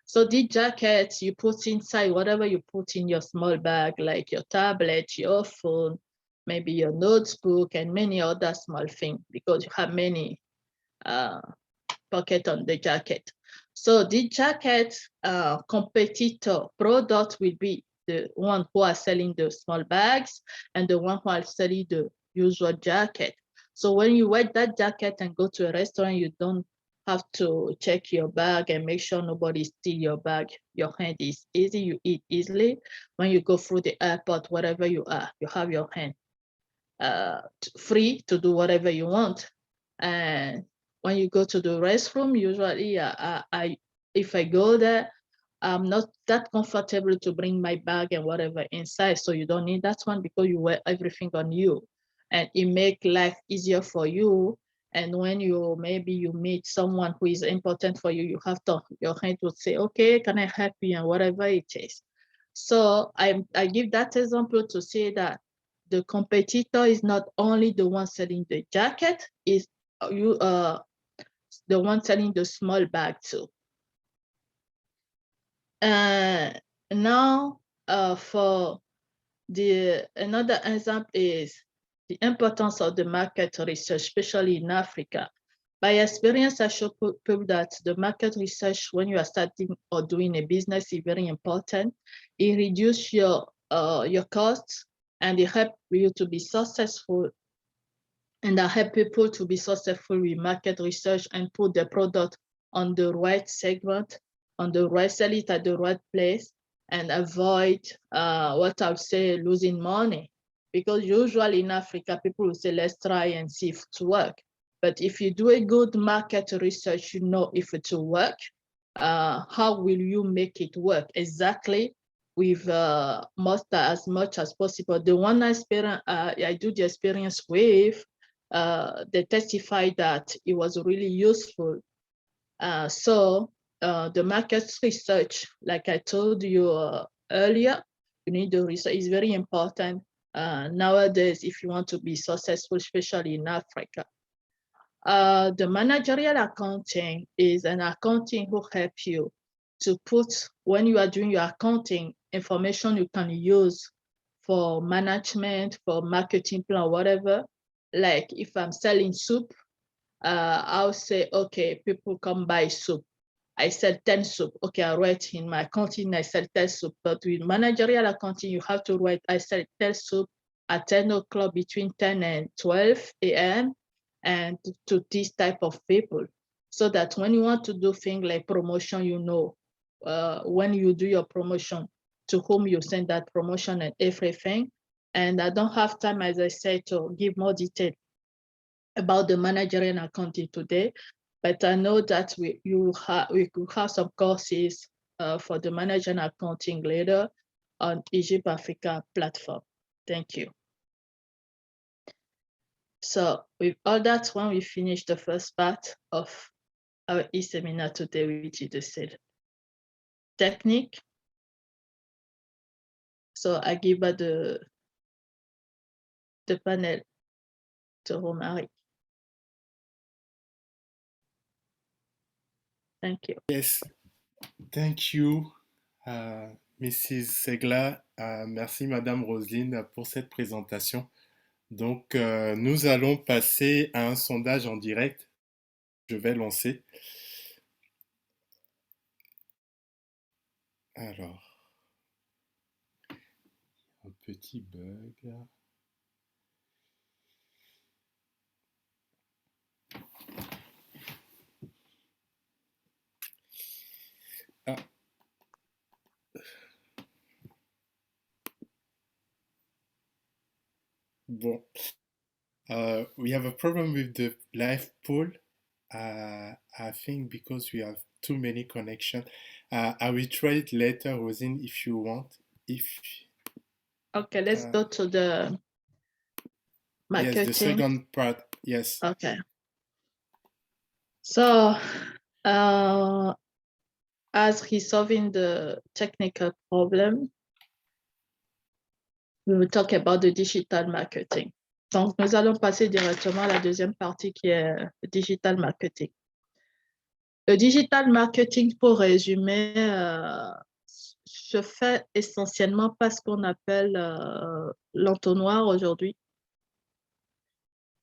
So the jacket, you put inside whatever you put in your small bag, like your tablet, your phone, maybe your notebook, and many other small things, because you have many pockets on the jacket. So the jacket competitor product will be the one who are selling the small bags and the one who are selling the usual jacket. So when you wear that jacket and go to a restaurant, you don't have to check your bag and make sure nobody steal your bag. Your hand is easy, you eat easily. When you go through the airport, wherever you are, you have your hand free to do whatever you want. And when you go to the restroom, usually if I go there, I'm not that comfortable to bring my bag and whatever inside. So you don't need that one because you wear everything on you. And it makes life easier for you. And when maybe you meet someone who is important for you, you have to, your hand would say, okay, can I help you? And whatever it is. So I give that example to say that the competitor is not only the one selling the jacket, is the one selling the small bag too. Now for another example is the importance of the market research, especially in Africa. By experience, I show people that the market research, when you are starting or doing a business, is very important. It reduces your costs and it helps you to be successful. And I help people to be successful with market research and put the product on the right segment, on the right, sell it at the right place, and avoid what I would say losing money. Because usually in Africa, people will say, let's try and see if it works. But if you do a good market research, you know if it will work. how will you make it work exactly with as much as possible. The one experience I do the experience with, they testified that it was really useful. So the market research, like I told you earlier, you need the research. It's very important nowadays if you want to be successful, especially in Africa. The managerial accounting is an accounting who helps you to put, when you are doing your accounting, information you can use for management, for marketing plan, whatever. Like if I'm selling soup, I'll say, okay, people come buy soup. I sell 10 soup. Okay, I write in my accounting, I sell 10 soup. But with managerial accounting, you have to write, I sell 10 soup at 10 o'clock between 10 and 12 a.m. and to this type of people. So that when you want to do things like promotion, you know, when you do your promotion, to whom you send that promotion and everything. And I don't have time, as I said, to give more detail about the managerial accounting today, but I know that we could have some courses for the managerial accounting later on Egypt Africa platform. Thank you. So with all that, when we finish the first part of our e-seminar today, which is the sales technique. So I give her the panel to Romaric. Thank you. Yes, thank you, Mrs. Segla. Merci, Madame Roselyne, pour cette présentation. Donc, nous allons passer à un sondage en direct. Je vais lancer. Alors, un petit bug. Ah. Bon. We have a problem with the live poll. I think because we have too many connections. I will try it later, Rosine, if you want. Okay, let's go to the marketing. Yes, the second part. Yes. Okay. So, as he's solving the technical problem, we will talk about the digital marketing. Donc, nous allons passer directement à la deuxième partie qui est le digital marketing. Le digital marketing, pour résumer, se fait essentiellement par ce qu'on appelle l'entonnoir aujourd'hui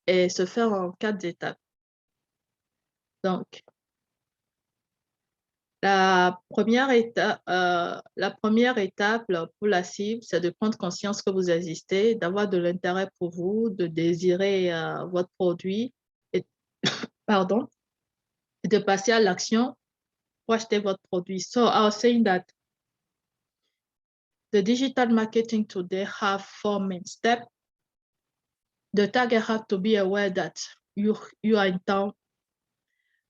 et se fait en 4 étapes. Donc, la première étape pour la cible, c'est de prendre conscience que vous existez, d'avoir de l'intérêt pour vous, de désirer votre produit, et, pardon, et de passer à l'action pour acheter votre produit. So I was saying that the digital marketing today have 4 main steps. The target have to be aware that you are in town,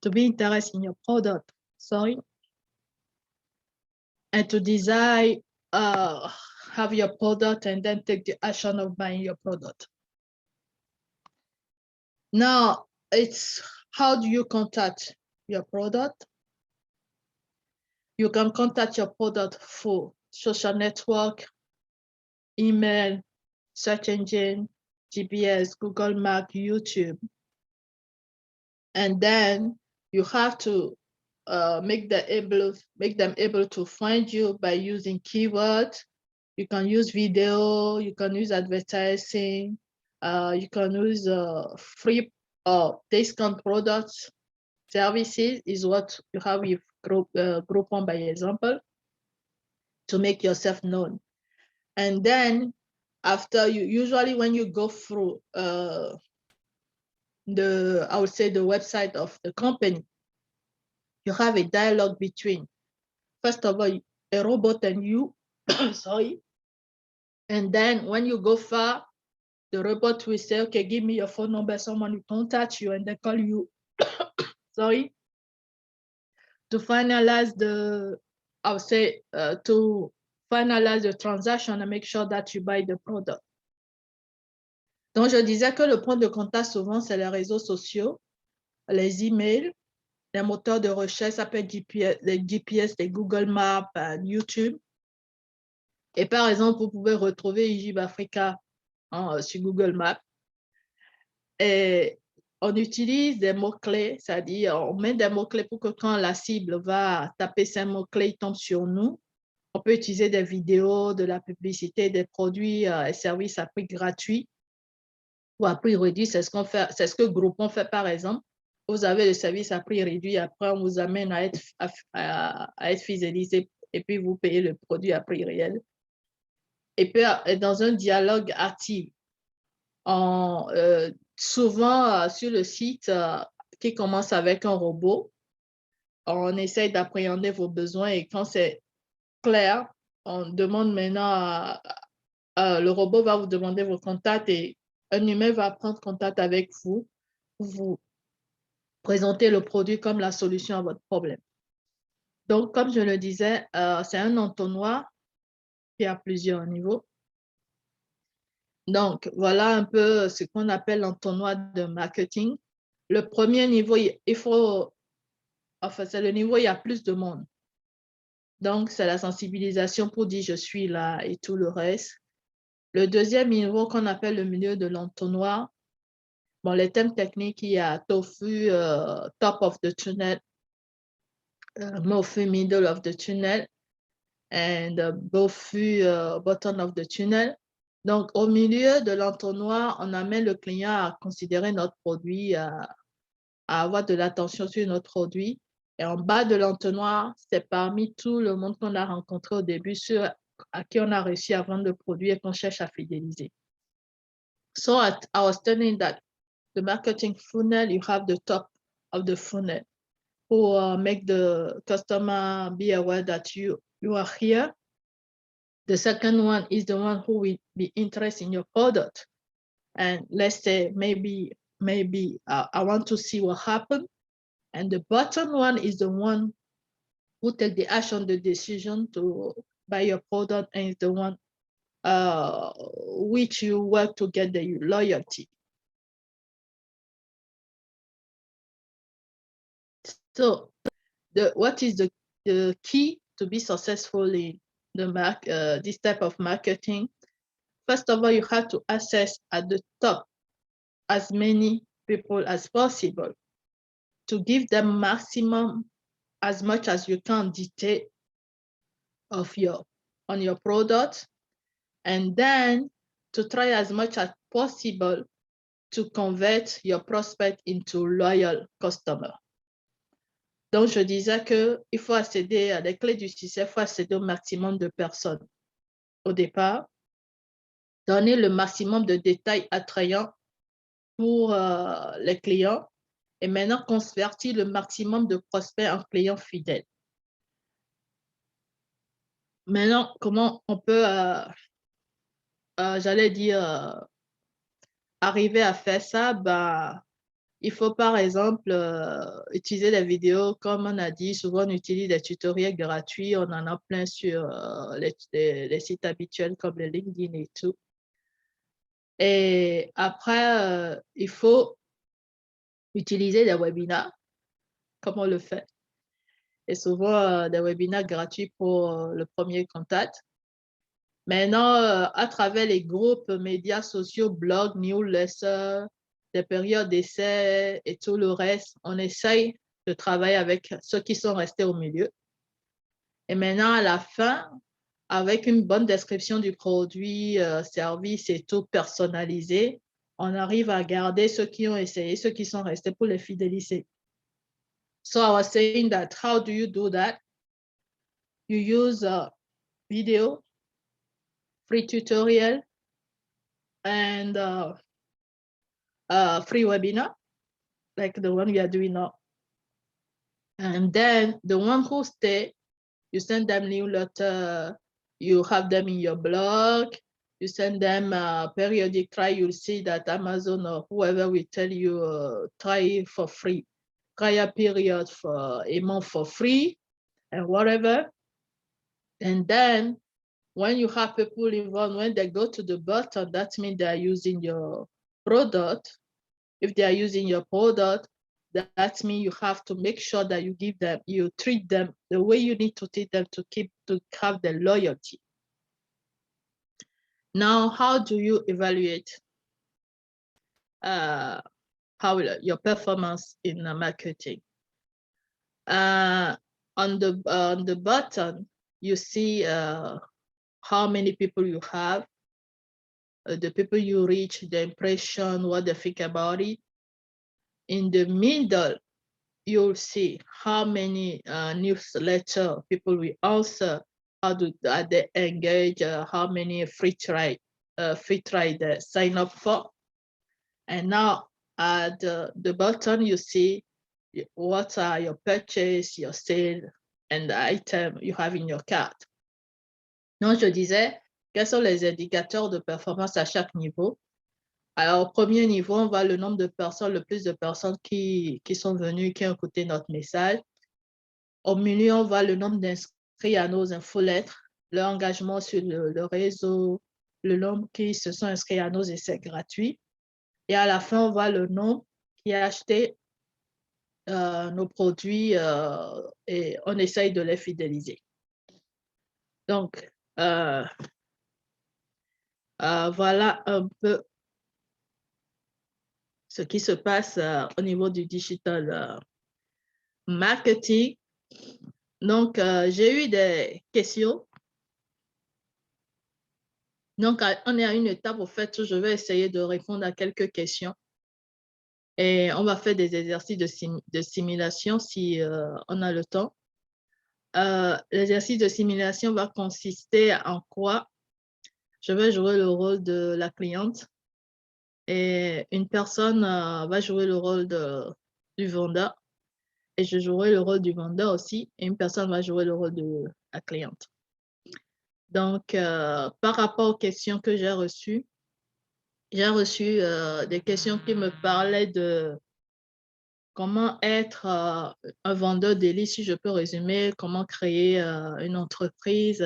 to be interested in your product, sorry, and to desire have your product and then take the action of buying your product. Now, it's how do you contact your product? You can contact your product through social network, email, search engine, GPS, Google Maps, YouTube. And then you have to make them able to find you by using keywords. You can use video, you can use advertising, you can use free discount products. Services is what you have with Groupon, by example, to make yourself known. And then after usually when you go through I would say the website of the company, you have a dialogue between, first of all, a robot and you, sorry. And then when you go far, the robot will say, okay, give me your phone number, someone will contact you and they call you, sorry. to finalize the, I would say, to finalize the transaction and make sure that you buy the product. Donc, je disais que le point de contact, souvent, c'est les réseaux sociaux, les emails, les moteurs de recherche, ça peut être les GPS, les Google Maps, YouTube. Et par exemple, vous pouvez retrouver Egypt Africa sur Google Maps. Et on utilise des mots-clés, c'est-à-dire on met des mots-clés pour que quand la cible va taper ces mots-clés, ils tombent sur nous. On peut utiliser des vidéos, de la publicité, des produits et services à prix gratuit ou à prix réduit. C'est ce qu'on fait, c'est ce que Groupon fait par exemple. Vous avez le service à prix réduit, après on vous amène à être fidélisé et puis vous payez le produit à prix réel. Et puis dans un dialogue actif, souvent sur le site qui commence avec un robot, on essaye d'appréhender vos besoins et quand c'est clair, on demande maintenant, le robot va vous demander vos contacts et un humain va prendre contact avec vous pour vous présenter le produit comme la solution à votre problème. Donc, comme je le disais, c'est un entonnoir qui a plusieurs niveaux. Donc, voilà un peu ce qu'on appelle l'entonnoir de marketing. Le premier niveau, c'est le niveau où il y a plus de monde. Donc, c'est la sensibilisation pour dire « je suis là » et tout le reste. Le deuxième niveau qu'on appelle le milieu de l'entonnoir, bon, les thèmes techniques, il y a TOFU, top of the tunnel, MOFU, middle of the tunnel, and BOFU, bottom of the tunnel. Donc, au milieu de l'entonnoir, on amène le client à considérer notre produit, à avoir de l'attention sur notre produit. Et en bas de l'entonnoir, c'est parmi tout le monde qu'on a rencontré au début, ceux à qui on a réussi à vendre le produit et qu'on cherche à fidéliser. So I was telling that the marketing funnel, you have the top of the funnel who make the customer be aware that you are here. The second one is the one who will be interested in your product. And let's say maybe I want to see what happened. And the bottom one is the one who take the action, the decision to buy your product, and is the one which you work to get the loyalty. So what is the key to be successful in this type of marketing? First of all, you have to assess at the top as many people as possible to give them maximum as much as you can detail on your product, and then to try as much as possible to convert your prospect into loyal customer. Donc, je disais qu'il faut accéder à les clés du succès, il faut accéder au maximum de personnes au départ, donner le maximum de détails attrayants pour les clients et maintenant convertir le maximum de prospects en clients fidèles. Maintenant, comment on peut, j'allais dire, arriver à faire ça? Bah, il faut par exemple utiliser des vidéos, comme on a dit, souvent on utilise des tutoriels gratuits, on en a plein sur les sites habituels comme le LinkedIn et tout. Et après, il faut utiliser des webinars, comme on le fait. Et souvent des webinars gratuits pour le premier contact. Maintenant, à travers les groupes, médias sociaux, blogs, newsletters, des périodes d'essai et tout le reste, on essaye de travailler avec ceux qui sont restés au milieu. Et maintenant, à la fin, avec une bonne description du produit, service et tout personnalisé, on arrive à garder ceux qui ont essayé, ceux qui sont restés pour les fidéliser. So I was saying that, how do you do that? You use video, free tutorial, and free webinar, like the one we are doing now. And then the one who stay, you send them newsletter, you have them in your blog, you send them a periodic try, you'll see that Amazon or whoever will tell you try for free. trial period for a month for free and whatever. And then when you have people involved, when they go to the button, that means they are using your product. If they are using your product, that means you have to make sure that you give them, you treat them the way you need to treat them to have the loyalty. Now, how do you evaluate your performance in marketing? On the button, you see how many people you have, the people you reach, the impression, what they think about it. In the middle, you'll see how many newsletter people will answer, how do they engage, how many free trial they sign up for. And now at the bottom, you see what are your purchase, your sale, and the item you have in your cart. Donc, je disais, quels sont les indicateurs de performance à chaque niveau? Alors, au premier niveau, on voit le nombre de personnes, le plus de personnes qui sont venues, qui ont écouté notre message. Au milieu, on voit le nombre d'inscrits à nos infolettres, leur engagement sur le réseau, le nombre qui se sont inscrits à nos essais gratuits. Et à la fin, on voit le nombre qui a acheté nos produits et on essaye de les fidéliser. Donc, voilà un peu ce qui se passe au niveau du digital marketing. Donc, j'ai eu des questions. Donc, on est à une étape, au fait, où je vais essayer de répondre à quelques questions. Et on va faire des exercices de simulation si on a le temps. L'exercice de simulation va consister en quoi? Je vais jouer le rôle de la cliente et une personne va jouer le rôle du vendeur et je jouerai le rôle du vendeur aussi et une personne va jouer le rôle de la cliente. Donc, par rapport aux questions que j'ai reçues des questions qui me parlaient de comment être un vendeur d'élite, si je peux résumer, comment créer une entreprise,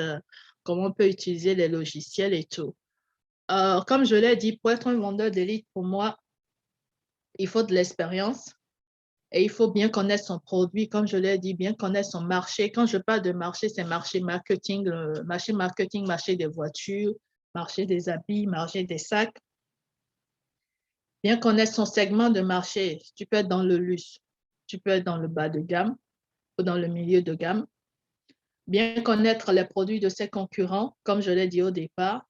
comment on peut utiliser les logiciels et tout. Comme je l'ai dit, pour être un vendeur d'élite, pour moi, il faut de l'expérience et il faut bien connaître son produit. Comme je l'ai dit, bien connaître son marché. Quand je parle de marché, c'est marché marketing, marché des voitures, marché des habits, marché des sacs. Bien connaître son segment de marché. Tu peux être dans le luxe, tu peux être dans le bas de gamme ou dans le milieu de gamme. Bien connaître les produits de ses concurrents, comme je l'ai dit au départ.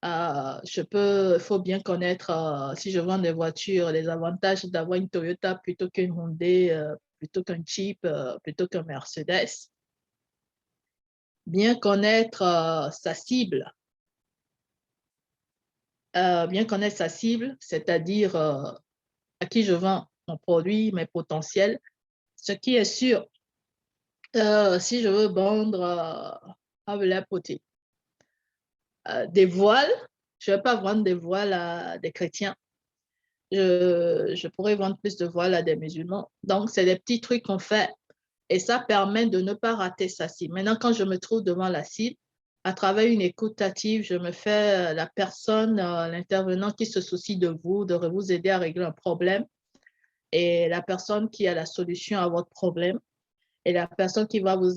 Il faut bien connaître, si je vends des voitures, les avantages d'avoir une Toyota plutôt qu'une Hyundai, plutôt qu'un Jeep, plutôt qu'un Mercedes. Bien connaître sa cible. Bien connaître sa cible, c'est-à-dire à qui je vends mon produit, mes potentiels. Ce qui est sûr, si je veux vendre des voiles, je ne vais pas vendre des voiles à des chrétiens. Je pourrais vendre plus de voiles à des musulmans. Donc, c'est des petits trucs qu'on fait et ça permet de ne pas rater sa cible. Maintenant, quand je me trouve devant la cible, à travers une écoute active, je me fais la personne, l'intervenant qui se soucie de vous aider à régler un problème et la personne qui a la solution à votre problème et la personne qui va vous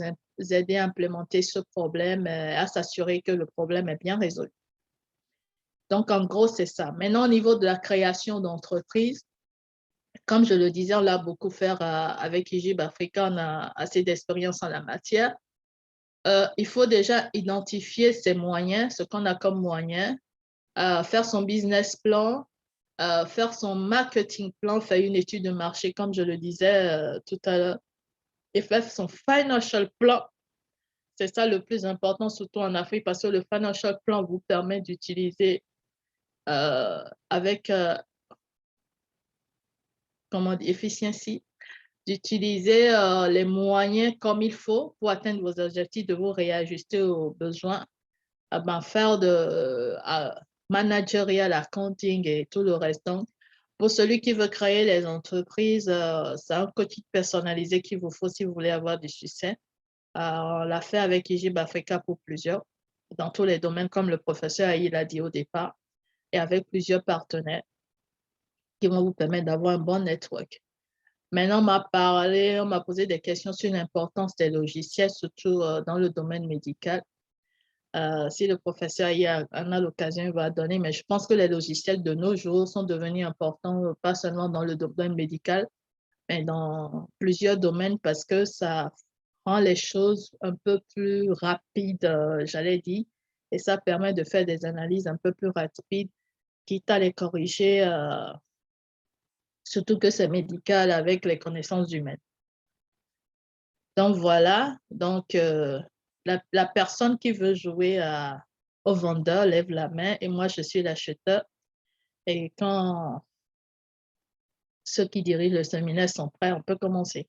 aider à implémenter ce problème, à s'assurer que le problème est bien résolu. Donc, en gros, c'est ça. Maintenant, au niveau de la création d'entreprise, comme je le disais, on l'a beaucoup fait avec IGIB Africa, on a assez d'expérience en la matière. Il faut déjà identifier ses moyens, ce qu'on a comme moyens, faire son business plan, faire son marketing plan, faire une étude de marché, comme je le disais tout à l'heure, et faire son financial plan. C'est ça le plus important, surtout en Afrique, parce que le financial plan vous permet d'utiliser avec efficiency, d'utiliser les moyens comme il faut pour atteindre vos objectifs, de vous réajuster aux besoins, faire de managerial accounting et tout le reste. Donc, Pour celui qui veut créer les entreprises, c'est un coaching personnalisé qu'il vous faut si vous voulez avoir du succès. On l'a fait avec Egypt Africa pour plusieurs, dans tous les domaines, comme le professeur Aïe l'a dit au départ, et avec plusieurs partenaires qui vont vous permettre d'avoir un bon network. Maintenant, on m'a posé des questions sur l'importance des logiciels, surtout dans le domaine médical. Si le professeur en a l'occasion, il va donner, mais je pense que les logiciels de nos jours sont devenus importants, pas seulement dans le domaine médical, mais dans plusieurs domaines parce que ça rend les choses un peu plus rapides, j'allais dire, et ça permet de faire des analyses un peu plus rapides, quitte à les corriger, surtout que c'est médical avec les connaissances humaines. Donc voilà, donc la personne qui veut jouer au vendeur lève la main et moi je suis l'acheteur. Et quand ceux qui dirigent le séminaire sont prêts, on peut commencer.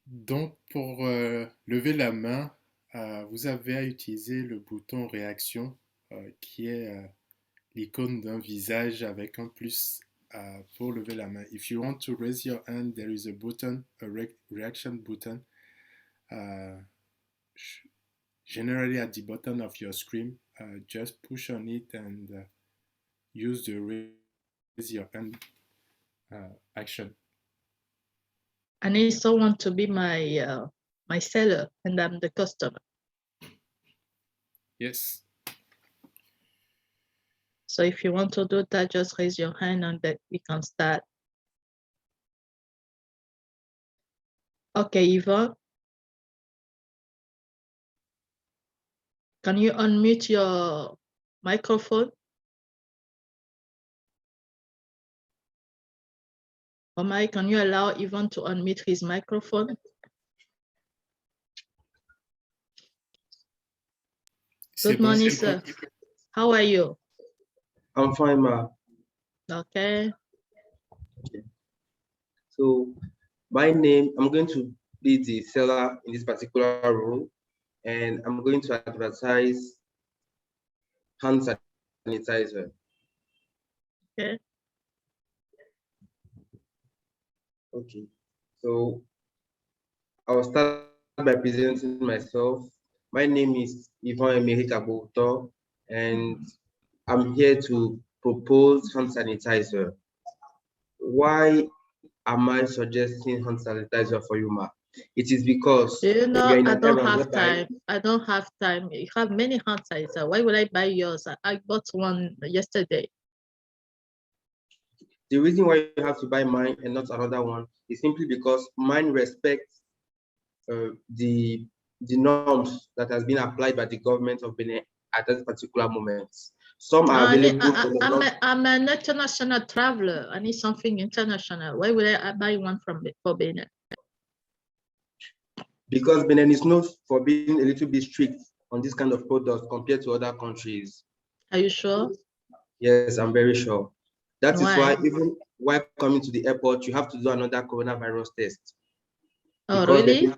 Donc, pour lever la main, vous avez à utiliser le bouton réaction qui est l'icône d'un visage avec un plus pour lever la main. If you want to raise your hand, there is a button, a reaction button, generally at the bottom of your screen. Just push on it and use the raise your hand action. I need someone to be my seller and I'm the customer. Yes. So if you want to do that, just raise your hand and then we can start. Okay, Eva. Can you unmute your microphone? Omai, can you allow Ivan to unmute his microphone? Good morning, sir. How are you? I'm fine, ma. Okay. So my name, I'm going to be the seller in this particular role, and I'm going to advertise hand sanitizer. Okay. Okay. So I'll start by presenting myself. My name is Yvon Emery Kabuto, and I'm here to propose hand sanitizer. Why am I suggesting hand sanitizer for you, ma? It is because you know, I don't have time. I don't have time. You have many hand sanitizer. Why would I buy yours? I bought one yesterday. The reason why you have to buy mine and not another one is simply because mine respects the norms that has been applied by the government of Benin at that particular moment. Some are available. I'm an international traveler. I need something international. Why would I buy one for Benin? Because Benin is known for being a little bit strict on this kind of products compared to other countries. Are you sure? Yes, I'm very sure. That is why even while coming to the airport, you have to do another coronavirus test. Oh, really?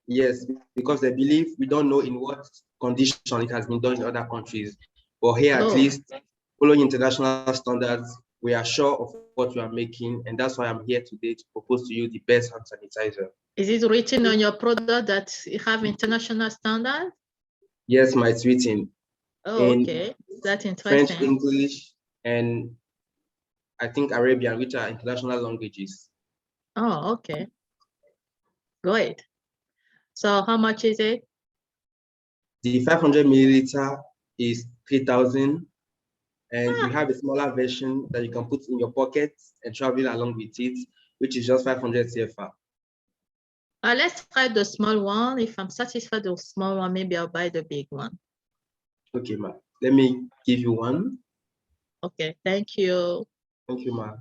Yes, because they believe we don't know in what condition it has been done in other countries. But here, at least, following international standards, we are sure of what we are making. And that's why I'm here today to propose to you the best hand sanitizer. Is it written on your product that you have international standards? Yes, it's written. Oh, okay. That's interesting. French, English, and I think Arabian, which are international languages. Oh, okay. Great. So how much is it? The 500 milliliter is 3,000. And we have a smaller version that you can put in your pocket and travel along with it, which is just 500 CFA. Let's try the small one. If I'm satisfied with the small one, maybe I'll buy the big one. Okay, ma. Let me give you one. Okay, thank you. Thank you, ma.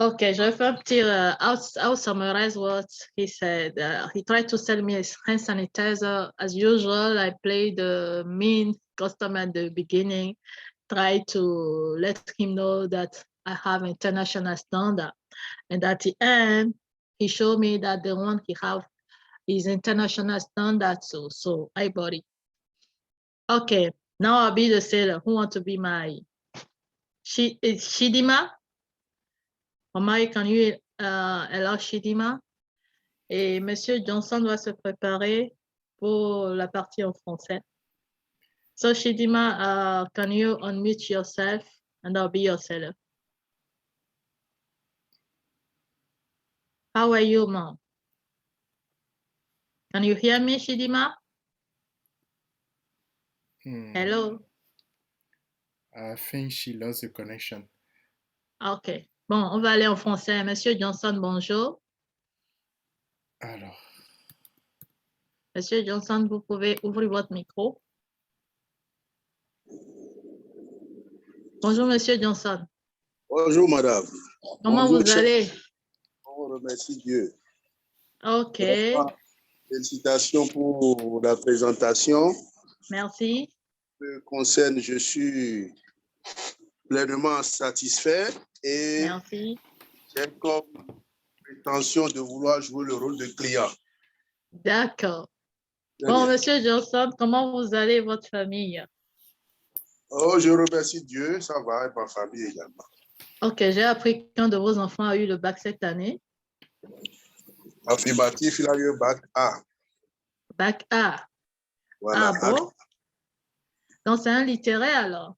Okay, je vais faire un petit, I'll summarize what he said. He tried to sell me a hand sanitizer. As usual, I played the mean customer at the beginning, try to let him know that I have international standard. And at the end, he showed me that the one he have is international standard, so I bought it. Okay, now I'll be the sailor. Who want to be my Shidima? Omar, can you allow Shidima? Et Monsieur Johnson doit se préparer pour la partie en français. So Shidima, can you unmute yourself and I'll be your sailor. How are you, Mom? Can you hear me, Shidima? Hello? I think she lost the connection. OK. Bon, on va aller en français. Monsieur Johnson, bonjour. Alors, Monsieur Johnson, vous pouvez ouvrir votre micro. Bonjour, Monsieur Johnson. Bonjour, madame. Comment Bonjour, vous allez? On remercie Dieu. OK. Vraiment, félicitations pour la présentation. Merci. Me concerne, je suis pleinement satisfait et Merci. j'ai comme intention de vouloir jouer le rôle de client. D'accord. Très Bon, bien. Monsieur Johnson, comment vous allez, votre famille? Oh, je remercie Dieu, ça va, et ma famille également. OK, j'ai appris qu'un de vos enfants a eu le bac cette année. Affirmatif, il a eu un bac A. Bac A. Voilà. Ah bon? Donc, c'est un littéraire alors?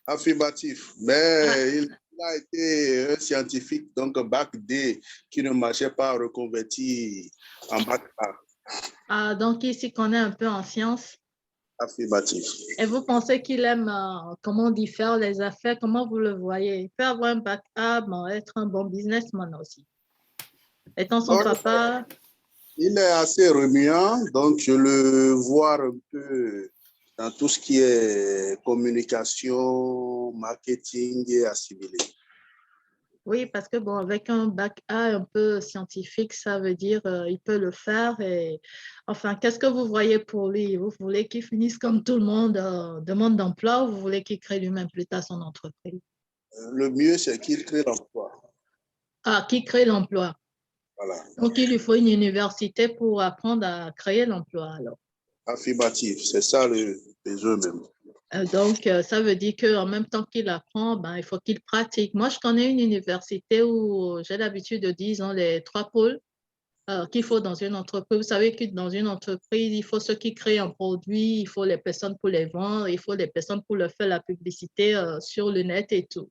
Affirmatif. Mais il a été un scientifique, donc un bac D qui ne marchait pas reconverti en bac A. Ah, donc, il s'y connaît un peu en sciences. Affirmatif. Et vous pensez qu'il aime, comment on dit, faire les affaires? Comment vous le voyez? Il peut avoir un bac A, mais être un bon businessman aussi. Étant son papa. Il est assez remuant, donc je le vois un peu dans tout ce qui est communication, marketing et assimilé. Oui, parce que bon, avec un bac A un peu scientifique, ça veut dire il peut le faire. Et enfin, qu'est-ce que vous voyez pour lui? Vous voulez qu'il finisse comme tout le monde, demande d'emploi, ou vous voulez qu'il crée lui-même plus tard son entreprise? Le mieux, c'est qu'il crée l'emploi. Ah, qu'il crée l'emploi. Voilà. Donc, il lui faut une université pour apprendre à créer l'emploi alors. Affirmatif, c'est ça le besoin même. Donc, ça veut dire qu'en même temps qu'il apprend, ben, il faut qu'il pratique. Moi, je connais une université où j'ai l'habitude de dire les 3 pôles qu'il faut dans une entreprise. Vous savez que dans une entreprise, il faut ceux qui créent un produit, il faut les personnes pour les vendre, il faut les personnes pour leur faire la publicité sur le net et tout.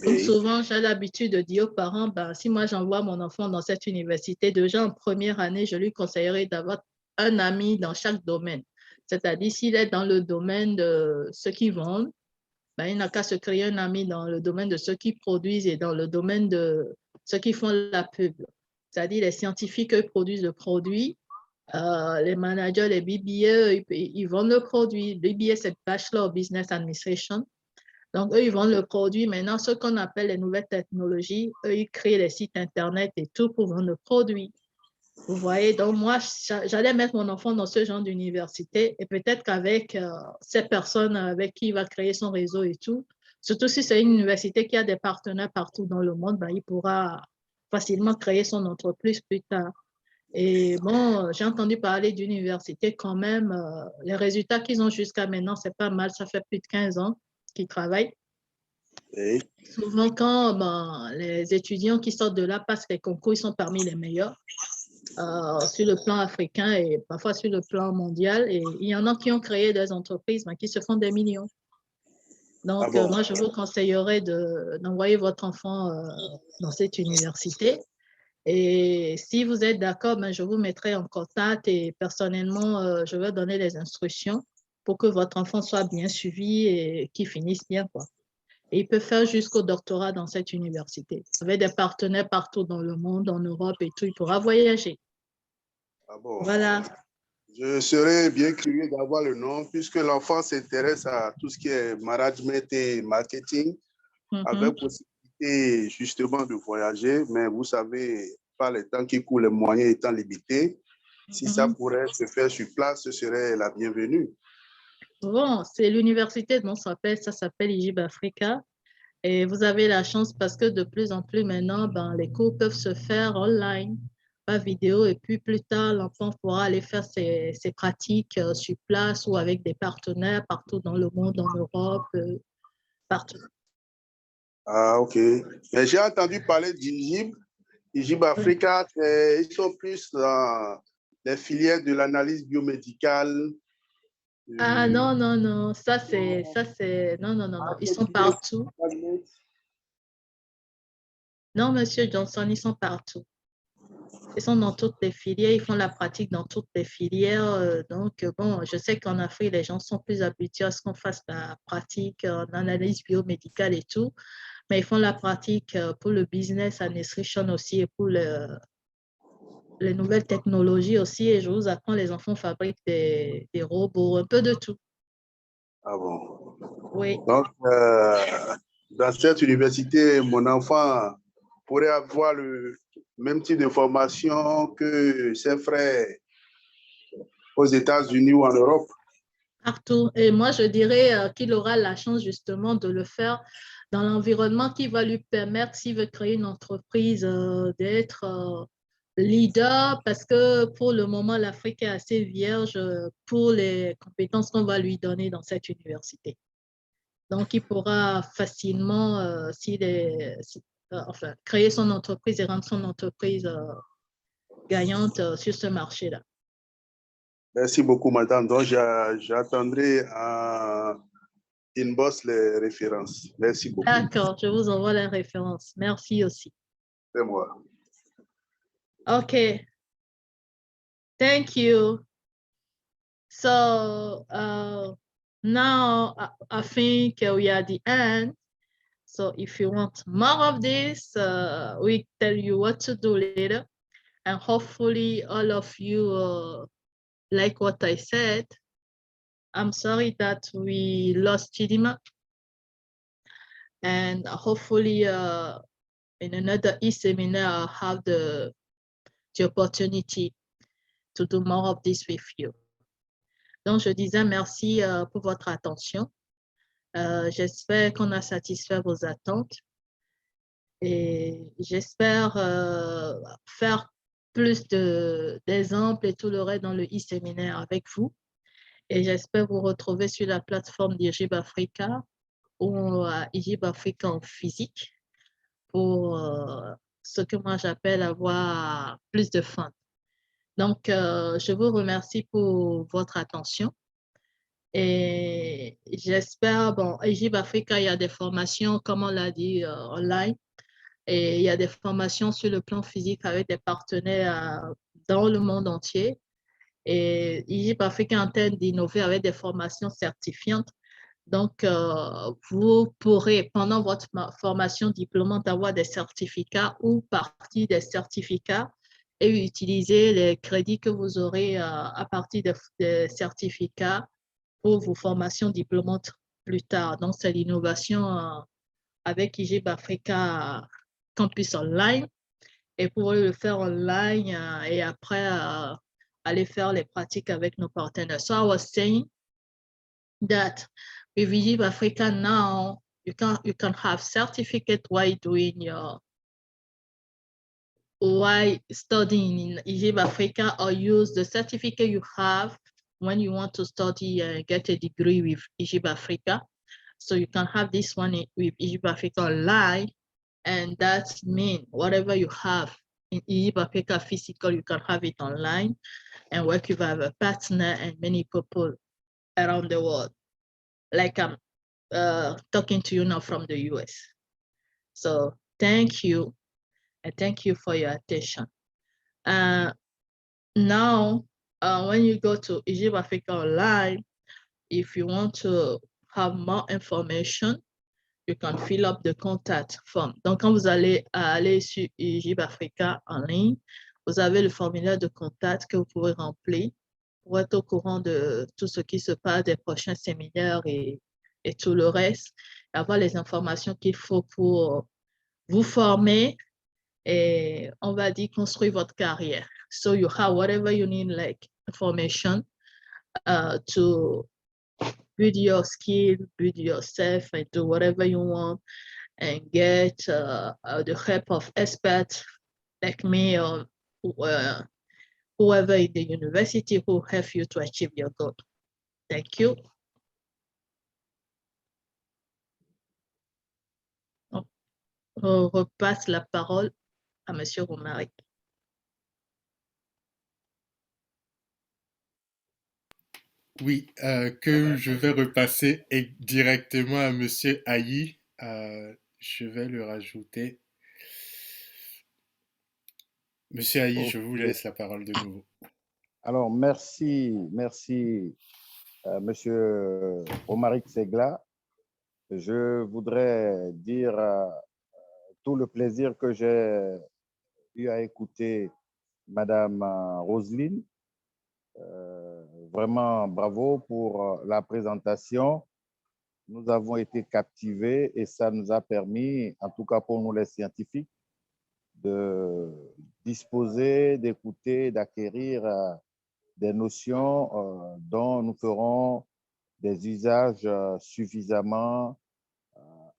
Donc, souvent, j'ai l'habitude de dire aux parents, ben, si moi j'envoie mon enfant dans cette université, déjà en première année, je lui conseillerais d'avoir un ami dans chaque domaine. C'est-à-dire, s'il est dans le domaine de ceux qui vendent, ben, il n'a qu'à se créer un ami dans le domaine de ceux qui produisent et dans le domaine de ceux qui font la pub. C'est-à-dire, les scientifiques, eux, produisent le produit. Les managers, les BBA, ils vendent le produit. BBA, c'est Bachelor of Business Administration. Donc, eux, ils vendent le produit. Maintenant, ce qu'on appelle les nouvelles technologies, eux, ils créent les sites Internet et tout pour vendre le produit. Vous voyez, donc moi, j'allais mettre mon enfant dans ce genre d'université et peut-être qu'avec ces personnes avec qui il va créer son réseau et tout, surtout si c'est une université qui a des partenaires partout dans le monde, ben, il pourra facilement créer son entreprise plus tard. Et bon, j'ai entendu parler d'université quand même. Les résultats qu'ils ont jusqu'à maintenant, c'est pas mal. Ça fait plus de 15 ans qu'ils travaillent. Oui. Souvent, quand les étudiants qui sortent de là passent les concours, ils sont parmi les meilleurs. Sur le plan africain et parfois sur le plan mondial. Et il y en a qui ont créé des entreprises mais qui se font des millions. Donc, moi, je vous conseillerais d'envoyer votre enfant dans cette université. Et si vous êtes d'accord, ben, je vous mettrai en contact et personnellement, je vais donner les instructions pour que votre enfant soit bien suivi et qu'il finisse bien, quoi. Et il peut faire jusqu'au doctorat dans cette université. Avec des partenaires partout dans le monde, en Europe et tout, il pourra voyager. Ah bon. Voilà. Je serais bien curieux d'avoir le nom puisque l'enfant s'intéresse à tout ce qui est management et marketing avec possibilité justement de voyager. Mais vous savez, par les temps qui courent, les moyens étant limités, si ça pourrait se faire sur place, ce serait la bienvenue. Bon, c'est l'université dont ça s'appelle IJB Africa. Et vous avez la chance parce que de plus en plus maintenant, ben, les cours peuvent se faire online. par vidéo, et puis plus tard, l'enfant pourra aller faire ses pratiques sur place ou avec des partenaires partout dans le monde, en Europe, partout. Ah, ok. Mais j'ai entendu parler d'IGIB. IGIB Africa, ils sont plus dans les filières de l'analyse biomédicale. Ah non, non, non, ça c'est, non, non, non, non, ils sont partout. Non, Monsieur Johnson, ils sont partout. Ils sont dans toutes les filières, ils font la pratique dans toutes les filières. Donc, bon, je sais qu'en Afrique, les gens sont plus habitués à ce qu'on fasse la pratique en analyse biomédicale et tout, mais ils font la pratique pour le business administration aussi et pour les nouvelles technologies aussi. Et je vous apprends, les enfants fabriquent des robots, un peu de tout. Ah bon? Oui. Donc, dans cette université, mon enfant pourrait avoir le même type de formation que ses frères aux États-Unis ou en Europe. Partout. Et moi, je dirais qu'il aura la chance justement de le faire dans l'environnement qui va lui permettre, s'il veut créer une entreprise, d'être leader, parce que pour le moment, l'Afrique est assez vierge pour les compétences qu'on va lui donner dans cette université. Donc, il pourra facilement, enfin, créer son entreprise et rendre son entreprise gagnante sur ce marché-là. Merci beaucoup, madame. Donc, j'attendrai en inbox les références. Merci beaucoup. D'accord, je vous envoie les références. Merci aussi. C'est moi. Okay. Thank you. So now I think we are at the end. So if you want more of this, we tell you what to do later. And hopefully all of you like what I said. I'm sorry that we lost Chidima. And hopefully in another e-seminar, I'll have the opportunity to do more of this with you. Donc, je disais merci pour votre attention. J'espère qu'on a satisfait vos attentes et j'espère faire plus d'exemples et tout le reste dans le e-séminaire avec vous. Et j'espère vous retrouver sur la plateforme d'IGIB Africa ou à IGIB Africa en physique pour ce que moi j'appelle avoir plus de fun. Donc, je vous remercie pour votre attention. Et j'espère, bon, IGIB Africa, il y a des formations, comme on l'a dit, online. Et il y a des formations sur le plan physique avec des partenaires dans le monde entier. Et IGIB Africa est en train d'innover avec des formations certifiantes. Donc, vous pourrez, pendant votre formation diplômante, avoir des certificats ou partie des certificats et utiliser les crédits que vous aurez à partir des certificats pour vos formations diplômantes plus tard. Donc, c'est l'innovation avec IGIB Africa Campus Online. Et pour le faire online et après aller faire les pratiques avec nos partenaires. So I was saying that with IGIB Africa now, you can have certificate while doing while studying in IGIB Africa, or use the certificate you have when you want to study and get a degree with IGIB Africa. So you can have this one with IGIB Africa Online, and that means whatever you have in IGIB Africa physical, you can have it online and work with a partner and many people around the world. Like I'm talking to you now from the US. So thank you, and thank you for your attention. Now, when you go to IGIB Africa Online, if you want to have more information, you can fill up the contact form. Donc, quand vous allez aller sur IGIB Africa en ligne, vous avez le formulaire de contact que vous pouvez remplir pour être au courant de tout ce qui se passe des prochains séminaires et tout le reste, avoir les informations qu'il faut pour vous former et, on va dire, construire votre carrière. So you have whatever you need, like information to build your skill, build yourself, and do whatever you want, and get the help of experts like me or whoever in the university who help you to achieve your goal. Thank you. On repasse la parole à Monsieur Romaric. Oui, que je vais repasser directement à Monsieur Ayi. Je vais le rajouter. Monsieur Ayi, je vous laisse la parole de nouveau. Alors, merci, Monsieur Romaric Segla. Je voudrais dire tout le plaisir que j'ai eu à écouter Madame Roselyne. Vraiment, bravo pour la présentation. Nous avons été captivés et ça nous a permis, en tout cas pour nous les scientifiques, de disposer, d'écouter, d'acquérir des notions dont nous ferons des usages suffisamment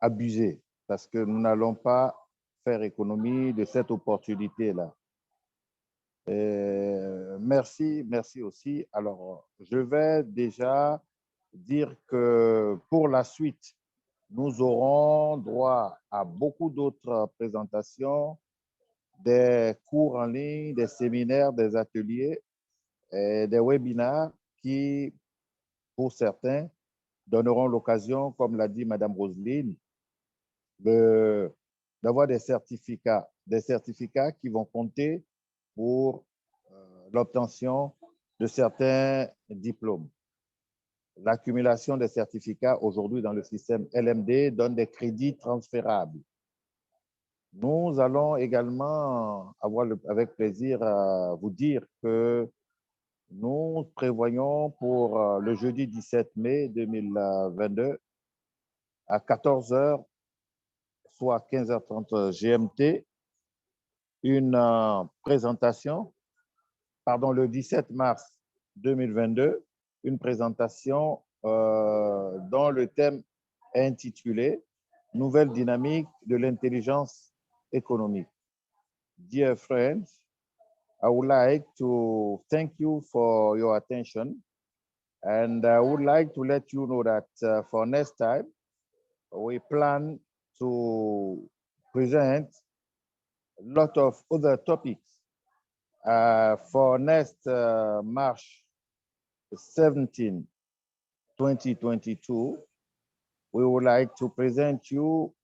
abusés parce que nous n'allons pas faire économie de cette opportunité-là. Merci aussi. Alors, je vais déjà dire que pour la suite, nous aurons droit à beaucoup d'autres présentations, des cours en ligne, des séminaires, des ateliers, et des webinaires qui, pour certains, donneront l'occasion, comme l'a dit Madame Roselyne, d'avoir des certificats qui vont compter pour l'obtention de certains diplômes. L'accumulation des certificats aujourd'hui dans le système LMD donne des crédits transférables. Nous allons également avoir avec plaisir à vous dire que nous prévoyons pour le jeudi 17 mai 2022 à 14 h, soit 15h30 GMT, une présentation, le 17 mars 2022, une présentation dont le thème est intitulé « Nouvelle dynamique de l'intelligence économique ». Dear friends, I would like to thank you for your attention, and I would like to let you know that for next time, we plan to present a lot of other topics. For next March 17, 2022, we would like to present you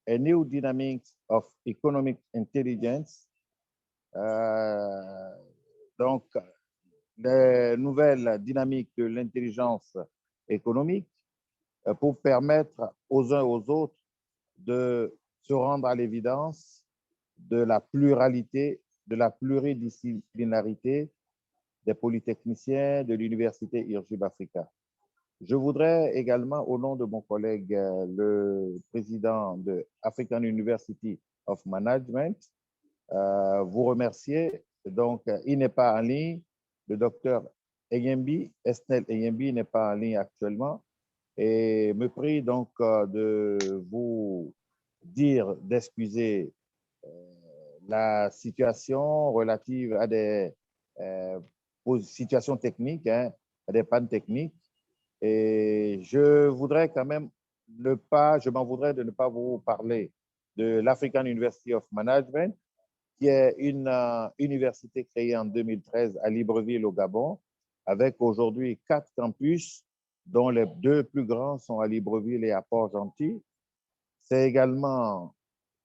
a new dynamics of economic intelligence. Donc, les nouvelles dynamiques de l'intelligence économique pour permettre aux uns et aux autres de se rendre à l'évidence de la pluralité, de la pluridisciplinarité des polytechniciens de l'Université IRJIB-Africa. Je voudrais également, au nom de mon collègue, le président de African University of Management, vous remercier. Donc, il n'est pas en ligne. Le docteur Esnel Eyembi n'est pas en ligne actuellement et me prie donc de vous dire d'excuser la situation relative à des situations techniques, à des pannes techniques. Et je voudrais quand même je m'en voudrais de ne pas vous parler de l'African University of Management, qui est une université créée en 2013 à Libreville, au Gabon, avec aujourd'hui 4 campus, dont les 2 plus grands sont à Libreville et à Port-Gentil. C'est également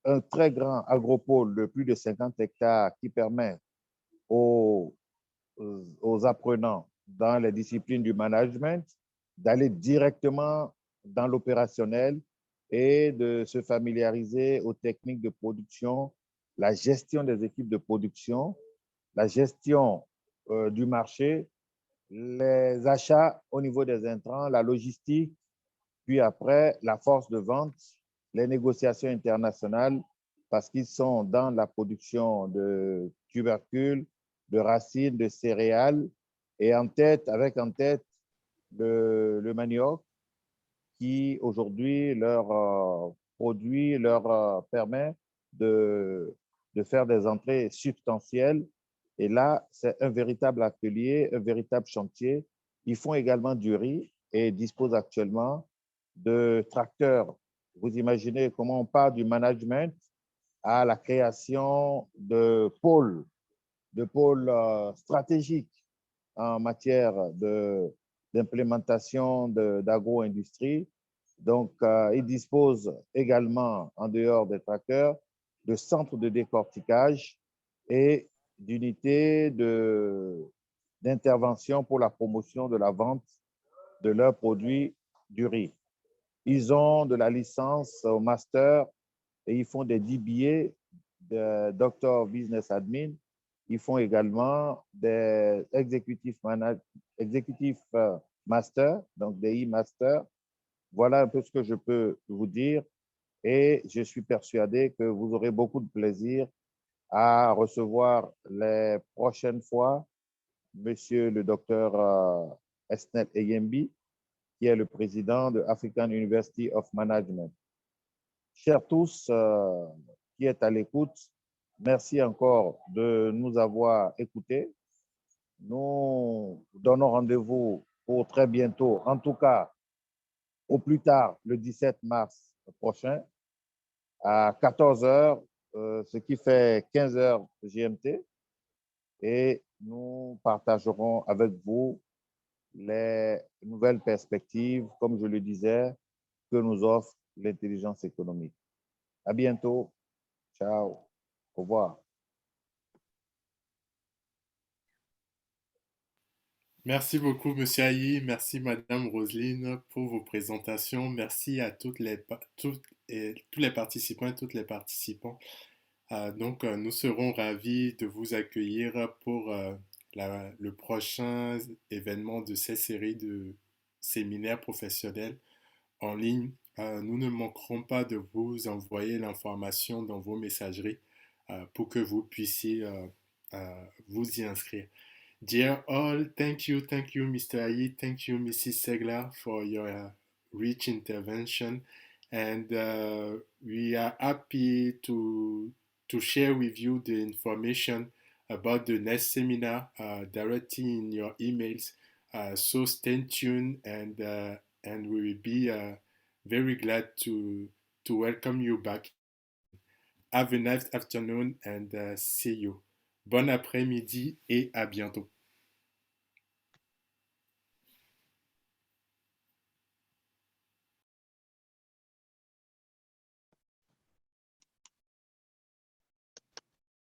un très grand agropôle de plus de 50 hectares qui permet aux apprenants dans les disciplines du management d'aller directement dans l'opérationnel et de se familiariser aux techniques de production, la gestion des équipes de production, la gestion du marché, les achats au niveau des intrants, la logistique, puis après la force de vente, les négociations internationales, parce qu'ils sont dans la production de tubercules, de racines, de céréales, et avec en tête le manioc, qui aujourd'hui leur permet de de faire des entrées substantielles. Et là, c'est un véritable atelier, un véritable chantier. Ils font également du riz et disposent actuellement de tracteurs. Vous imaginez comment on part du management à la création de pôles stratégiques en matière d'implémentation d'agro-industrie. Donc, ils disposent également, en dehors des tracteurs, de centres de décortiquage et d'unités d'intervention pour la promotion de la vente de leurs produits du riz. Ils ont de la licence au master et ils font des DBA, de Doctor Business Admin. Ils font également des exécutifs master, donc des e-master. Voilà un peu ce que je peux vous dire et je suis persuadé que vous aurez beaucoup de plaisir à recevoir les prochaines fois Monsieur le docteur Esnel Eyembi, qui est le président de African University of Management. Chers tous qui êtes à l'écoute, merci encore de nous avoir écoutés. Nous donnons rendez-vous pour très bientôt, en tout cas au plus tard le 17 mars prochain à 14 heures, ce qui fait 15 heures GMT. Et nous partagerons avec vous les nouvelles perspectives, comme je le disais, que nous offre l'intelligence économique. À bientôt. Ciao. Au revoir. Merci beaucoup, Monsieur Ayi. Merci, Madame Roselyne, pour vos présentations. Merci à tous les participants et toutes les participants. Nous serons ravis de vous accueillir pour le prochain événement de cette série de séminaires professionnels en ligne. Nous ne manquerons pas de vous envoyer l'information dans vos messageries pour que vous puissiez vous y inscrire. Dear all, thank you, Mr. Ayi, thank you, Mrs. Segler, for your rich intervention, and we are happy to share with you the information about the next seminar directly in your emails. So stay tuned, and we will be very glad to welcome you back. Have a nice afternoon and see you. Bon après-midi et à bientôt.